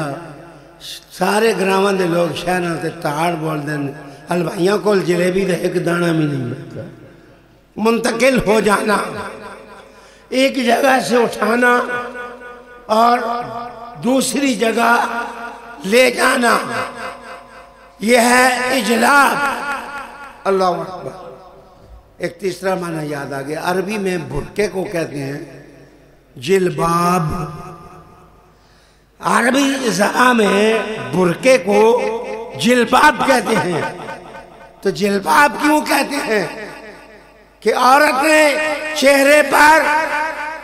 सारे ग्रामां दे लोग शहरों से ताड़ बोल दें, हलवाइयों को जलेबी का एक दाना भी नहीं मिलता। मुंतकिल हो जाना, एक जगह से उठाना और दूसरी जगह ले जाना, यह है इजलाब। अल्लाह अकबर। एक तीसरा माना याद आ गया, अरबी में बुरके को कहते हैं जिलबाब। अरबी ज़बान में बुरके को जिलबाब कहते हैं। तो जिलबाब क्यों कहते हैं? कि औरत ने चेहरे पर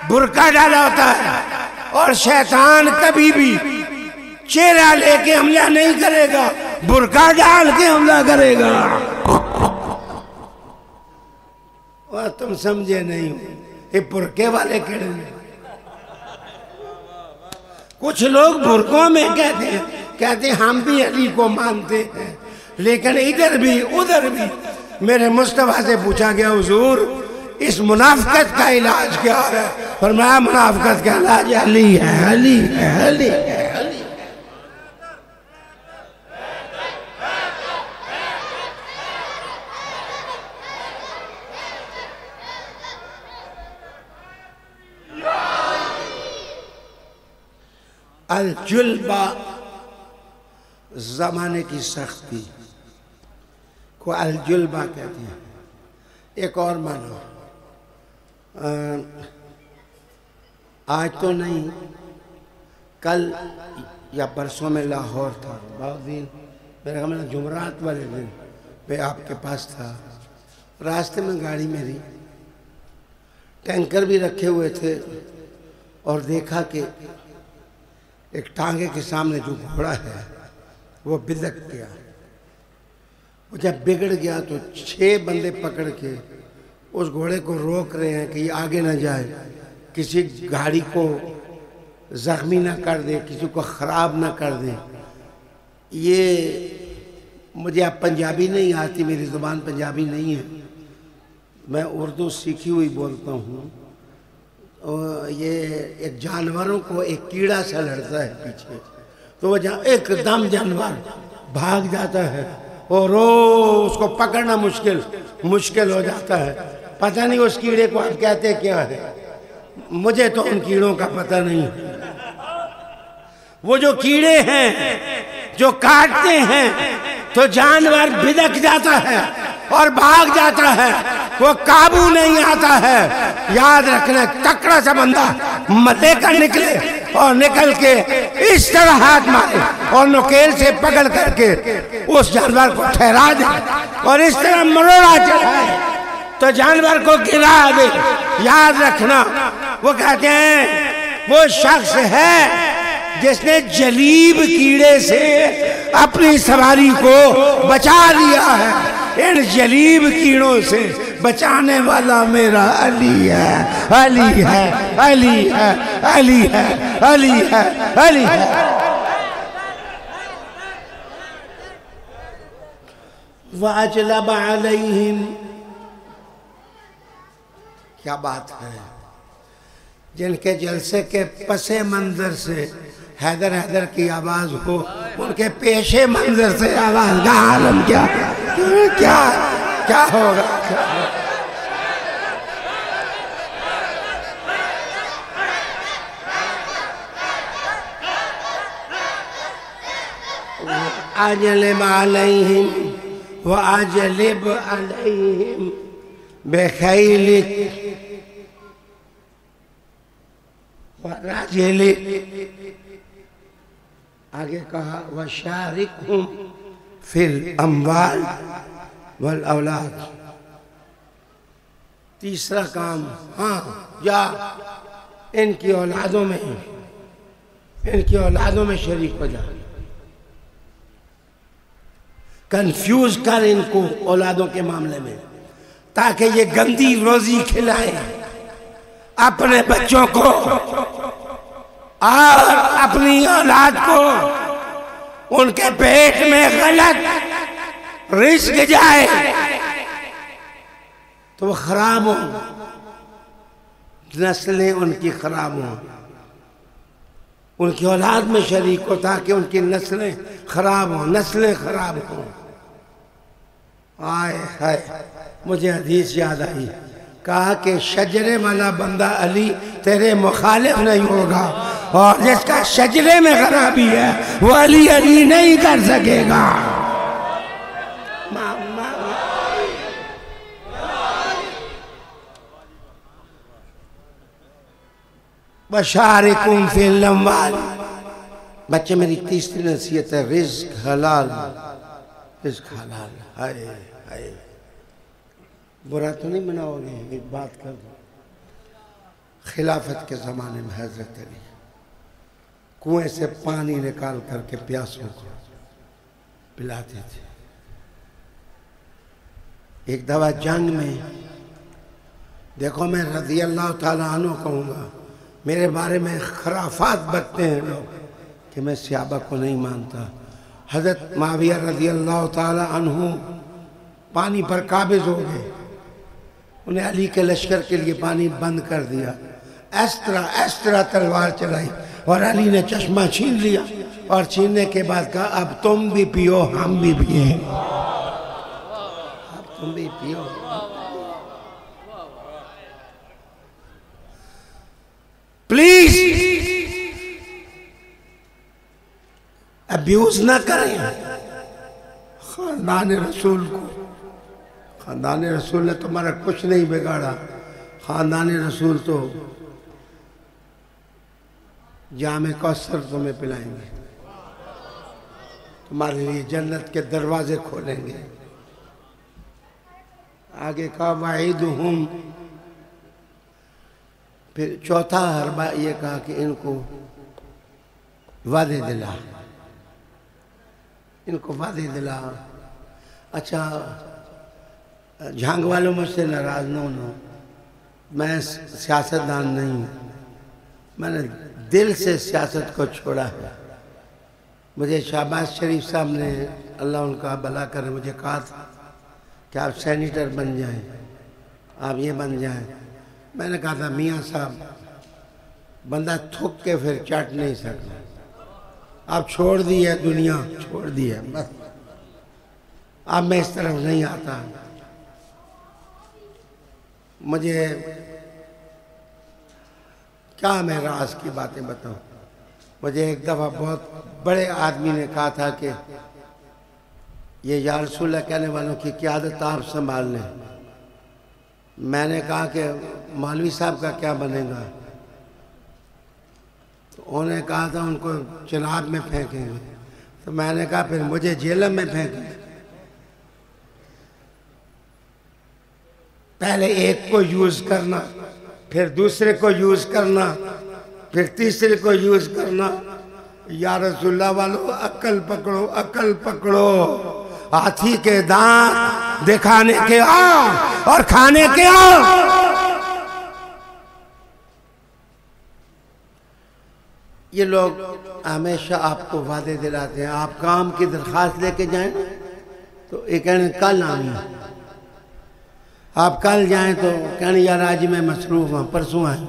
बुरका डाला होता है और शैतान कभी भी चेहरा लेके हमला नहीं करेगा, बुरका डाल के हमला करेगा। और तुम समझे नहीं हो, ये बुरके वाले केड़े हैं? कुछ लोग बुरकों में कहते हैं हम भी अली को मानते हैं, लेकिन इधर भी उधर भी। मेरे मुस्तफा से पूछा गया, हुजूर इस मुनाफिकत का इलाज क्या है? फरमाया मुनाफिकत का इलाज अली है, अली है, अली है, अली। अल-जुल्बा जमाने की सख्ती को अल-जुल्बा कहते हैं। एक और मानो, आज तो नहीं, कल या परसों में लाहौर था, बहुत दिन मेरा ख्याल में जुमरात वाले दिन मैं आपके पास था। रास्ते में गाड़ी मेरी, टैंकर भी रखे हुए थे और देखा कि एक टांगे के सामने जो घोड़ा है वो बिदक गया। वो जब बिगड़ गया तो 6 बंदे पकड़ के उस घोड़े को रोक रहे हैं कि ये आगे ना जाए, किसी गाड़ी को जख्मी ना कर दे, किसी को ख़राब ना कर दे। ये मुझे अब पंजाबी नहीं आती, मेरी ज़ुबान पंजाबी नहीं है, मैं उर्दू सीखी हुई बोलता हूँ। और ये एक जानवरों को एक कीड़ा सा लड़ता है पीछे, तो वो एकदम जानवर भाग जाता है और उसको पकड़ना मुश्किल हो जाता है। पता नहीं उस कीड़े को आप कहते क्या है, मुझे तो उन कीड़ों का पता नहीं। वो जो कीड़े हैं जो काटते हैं तो जानवर बिदक जाता है और भाग जाता है, वो काबू नहीं आता है। याद रखना, तकड़ा सा बंदा लेकर निकले और निकल के इस तरह हाथ मारे और नकेल से पकड़ करके उस जानवर को ठहरा दे और इस तरह मरोड़ा चढ़ाए तो जानवर को गिरा दे। याद रखना, वो कहते हैं वो शख्स है जिसने जलीब कीड़े से अपनी सवारी को बचा लिया है। इन जलीब कीड़ों से बचाने वाला मेरा अली है, अली है, अली है, अली है, अली है, अली है। वाजलब अलैहिम, क्या बात है। जिनके जलसे के पसे मंजर से हैदर हैदर की आवाज हो, उनके पेशे मंजर से आवाज का आलम क्या क्या क्या होगा। अजलिब अलैहिम व अजलिब अलैहिम बेखैलिक व राजिलिक। आगे कहा व शारिकहुम फिल अम्वाल वल औलाद। तीसरा काम, हाँ या इनकी औलादों में शरीक हो जा, कंफ्यूज कर इनको औलादों के मामले में, ताकि ये गंदी रोजी खिलाए अपने बच्चों को और अपनी औलाद को, उनके पेट में गलत रिस्क जाए तो वो खराब हो, नस्लें उनकी खराब हो, उनकी औलाद में शरीक हो ताकि उनकी नस्लें खराब हो, नस्लें खराब हो। आए हाय, मुझे हदीस याद आई, कहा कि शजरे वाला बंदा अली तेरे मुखालिफ नहीं होगा, और जिसका शजरे में खराबी है वो अली अली नहीं कर सकेगा। बशारिकुम फिल अम्वाल। बच्चे मेरी तीसरी नसीहत है, रिज्क हलाल, रिज्क हलाल। हाय हाय, बुरा तो नहीं मनाओगे? एक बात कर दो, खिलाफत के ज़माने में हज़रत अली कुएं से पानी निकाल करके प्यासों को पिलाते थे। एक दवा जंग में, देखो मैं रज़ी अल्लाह ताला अन्हु कहूँगा, मेरे बारे में खराफात बकते हैं लोग कि मैं सहाबा को नहीं मानता। हज़रत मुआविया रज़ी अल्लाह ताला अन्हु पानी पर काबिज हो गए, उन्हें अली के लश्कर के लिए पानी बंद कर दिया। इस तरह तलवार चलाई और अली ने चश्मा छीन लिया, और छीनने के बाद कहा अब तुम भी पियो हम भी पिए, अब तुम भी पियो। प्लीज अब्यूज ना करें खानदान रसूल को। खानदान रसूल ने तुम्हारा कुछ नहीं बिगाड़ा, खानदान रसूल तो जामे कौसर तुम्हें पिलाएंगे, तुम्हारे लिए जन्नत के दरवाजे खोलेंगे। आगे का वाइदुहुम, फिर चौथा हरबा ये कहा कि इनको वादे दिला, इनको वादे दिला। अच्छा, झांग वालों मुझसे नाराज न होना, मैं सियासतदान नहीं हूँ, मैंने दिल से सियासत को छोड़ा है। मुझे शहबाज शरीफ साहब ने, अल्लाह उनका भला करे, मुझे कहा था कि आप सेनेटर बन जाएं, आप ये बन जाएं। मैंने कहा था मियाँ साहब, बंदा थूक के फिर चाट नहीं सकता, आप छोड़ दी है दुनिया, छोड़ दी है बस, अब मैं इस तरफ नहीं आता। मुझे क्या मैं राज की बातें बताऊं। मुझे एक दफ़ा बहुत बड़े आदमी ने कहा था कि ये या रसूल कहने वालों की क़यादत आप संभाल लें। मैंने कहा कि मौलवी साहब का क्या बनेगा, तो उन्होंने कहा था उनको चिनाब में फेंकेंगे। तो मैंने कहा फिर मुझे जेल में फेंकेंगे। पहले एक को यूज़ करना, फिर दूसरे को यूज़ करना, फिर तीसरे को यूज़ करना। या रसूलुल्लाह वालों अक्ल पकड़ो, अक्ल पकड़ो। हाथी के दांत दिखाने के आओ और खाने के आओ। ये लोग हमेशा आपको वादे दिलाते हैं, आप काम की दरख्वास्त लेके जाएं तो ये कहने कल आनी, आप कल जाएं तो कहने यार आज मैं मसरूफ़ हूँ, परसों आए।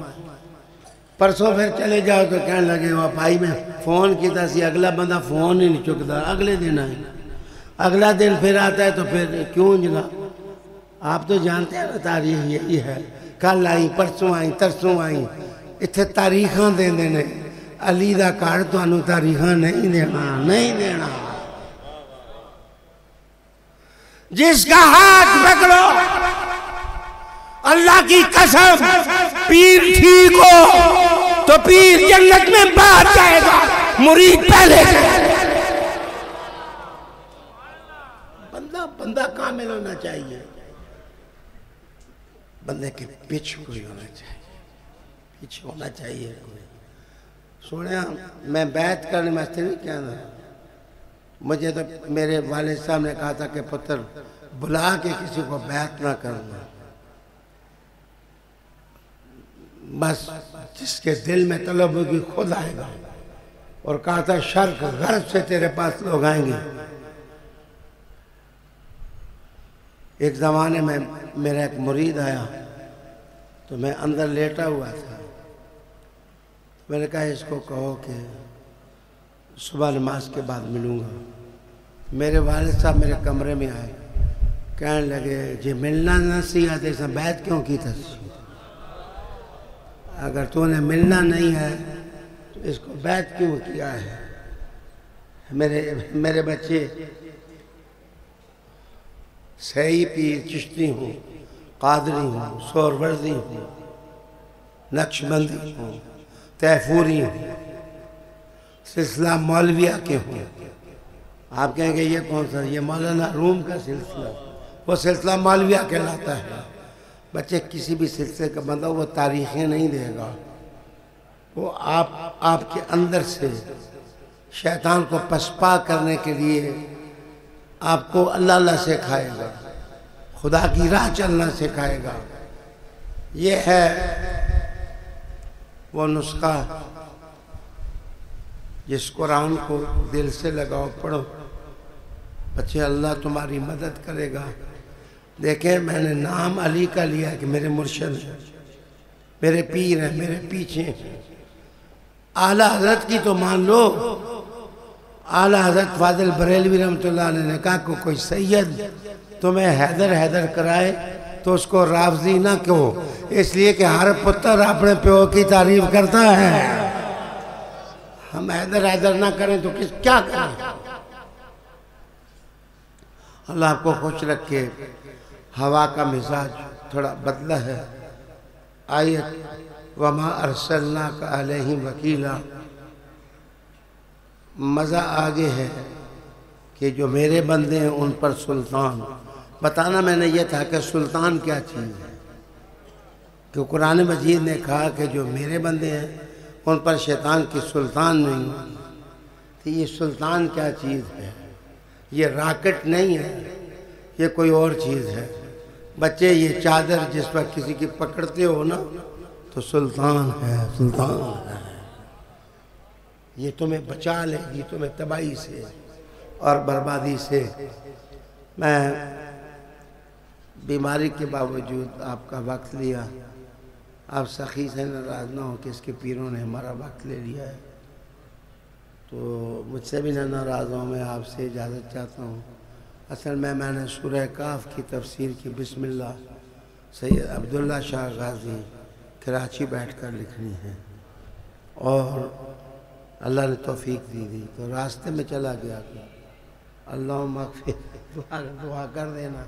परसों फिर चले जाओ तो कहने लगे वह भाई मैं फ़ोन किया सी, अगला बंदा फ़ोन ही नहीं चुकता, अगले दिन आए। अगला दिन फिर आता है तो फिर क्यों जना, आप तो जानते हैं ना तारीख यही है, कल आई, परसों आई, तरसों आई। इत्थे तारीखां देंदे ने, अली दा घर तुहानू तारीखां नहीं देना, नहीं देना। जिसका हाथ पकड़ो, अल्लाह की कसम, पीर ठीक हो तो पीर जन्नत में बाद जाएगा, मुरीद पहले जाएगा। बंदा कामिल होना चाहिए, बंदे के पीछे कोई होना चाहिए, पीछे होना चाहिए कोई। सुने, मैं बैत करने वास्ते नहीं कहना, मुझे तो मेरे वालिद साहब ने कहा था कि पुत्र बुला के किसी को बैत ना करना, बस जिसके दिल में तलब होगी खुद आएगा। और कहा था शर्क गर्ब से तेरे पास लोग आएंगे। एक ज़माने में मेरा एक मुरीद आया तो मैं अंदर लेटा हुआ था, मैंने कहा इसको कहो कि सुबह नमाज के बाद मिलूँगा। मेरे वालिद साहब मेरे कमरे में आए, कहने लगे जे मिलना न सी आते इसने बैत क्यों की था, अगर तूने मिलना नहीं है तो इसको बैत क्यों किया है। मेरे बच्चे सही पीर चिश्ती हूँ, कादरी हूँ, सोरवर्दी हूँ, नक्शबंदी हूँ, तैफूरी हूँ, सिलसिला मौलविया के हूँ। आप कहेंगे ये कौन सा, ये मौलाना रूम का सिलसिला, वो सिलसिला मौलविया कहलाता है। बच्चे किसी भी सिलसिले का बंदा वो तारीखें नहीं देगा, वो आपके अंदर से शैतान को पसपा करने के लिए आपको अल्लाह सिखाएगा, खुदा की राह चलना सिखाएगा। ये है वो नुस्खा, जिस कुरान को दिल से लगाओ, पढ़ो बच्चे, अल्लाह तुम्हारी मदद करेगा। देखें, मैंने नाम अली का लिया कि मेरे मुर्शिद हैं, मेरे पीर हैं, मेरे पीछे हैं। आला हजरत की तो मान लो, आला हजरत फाजिल बरेलवी रहमतुल्लाह अलैह ने कहा कोई सैयद तुम्हें हैदर हैदर कराए तो उसको रावजी ना क्यों, इसलिए कि हर पुत्र अपने प्यो की तारीफ करता है। हम हैदर हैदर ना करें तो क्या करें। अल्लाह आपको खुश रखे। हवा का मिजाज थोड़ा बदला है। आयत वमा अरसलना का अलैहिम वकीला, मज़ा आगे है कि जो मेरे बंदे हैं उन पर सुल्तान। बताना मैंने ये था कि सुल्तान क्या चीज़ है, कि कुरान मजीद ने कहा कि जो मेरे बंदे हैं उन पर शैतान की सुल्तान नहीं। तो ये सुल्तान क्या चीज़ है, ये रॉकेट नहीं है, ये कोई और चीज़ है। बच्चे, ये चादर जिस पर किसी की पकड़ते हो ना तो सुल्तान है, सुल्तान है। ये तुम्हें बचा लेगी, तुम्हें तबाही से और बर्बादी से। मैं बीमारी के बावजूद आपका वक्त लिया, आप सखी से नाराज़ ना हो कि इसके पीरों ने हमारा वक्त ले लिया है, तो मुझसे भी ना नाराज़ हो। मैं आपसे इजाज़त चाहता हूँ। असल में मैंने सूरह काफ की तफसीर की बिस्मिल्लाह सैयद अब्दुल्ला शाह गाजी कराची बैठकर लिखनी है, और अल्लाह ने तौफीक दी थी तो रास्ते में चला गया कि अल्लाह मग़फ़िर दुआ कर देना।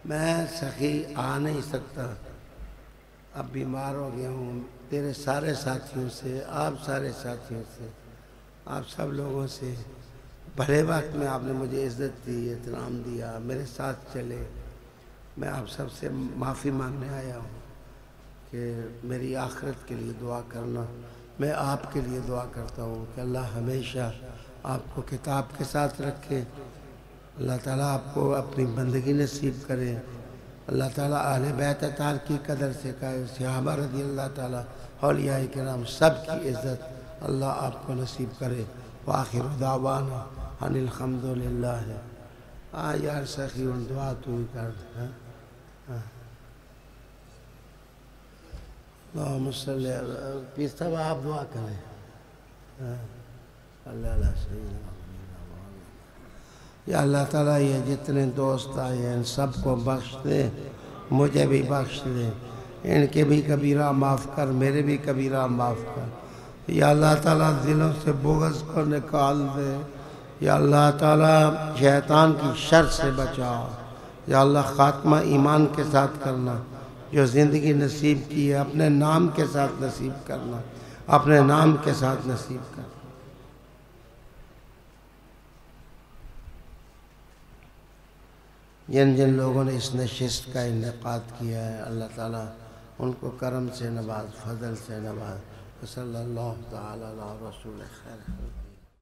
मैं सखी आ नहीं सकता, अब बीमार हो गया हूँ। तेरे सारे साथियों से, आप सारे साथियों से, आप सब लोगों से भले वक्त में आपने मुझे इज़्ज़त दी, एहतराम दिया, मेरे साथ चले। मैं आप सब से माफ़ी मांगने आया हूँ कि मेरी आखिरत के लिए दुआ करना। मैं आपके लिए दुआ करता हूँ कि अल्लाह हमेशा आपको किताब के साथ रखे, अल्लाह ताला आपको अपनी बंदगी नसीब करे, अल्लाह ताला अहले बैत अतार की कदर से कहे, सहाबा रज़ी अल्लाह ताला औलिया किराम सब की इज़्ज़त अल्लाह आपको नसीब करे। वाखिर दावाना अनिल हम्दुलिल्लाह। यार सखी उन दुआ तू ही कर दे। पीर साहब आप दुआ करें। अल्लाह सही। या अल्लाह ताला ये जितने दोस्त आए हैं सबको बख्श दे, मुझे भी बख्श दे, इनके भी कबीरा माफ़ कर, मेरे भी कबीरा माफ़ कर। या अल्लाह ताला दिलों से बुग़्ज़ को निकाल दे। या अल्लाह ताला शैतान की शर से बचा। या अल्लाह ख़ात्मा ईमान के साथ करना, जो ज़िंदगी नसीब की है अपने नाम के साथ नसीब करना, अपने नाम के साथ नसीब करना। जिन जिन लोगों ने इस नशिस्त का इनेकाद किया है अल्लाह ताला उनको करम से नवाज, फजल से नवाज। सल्लल्लाहु तआला अला रसूल खैर।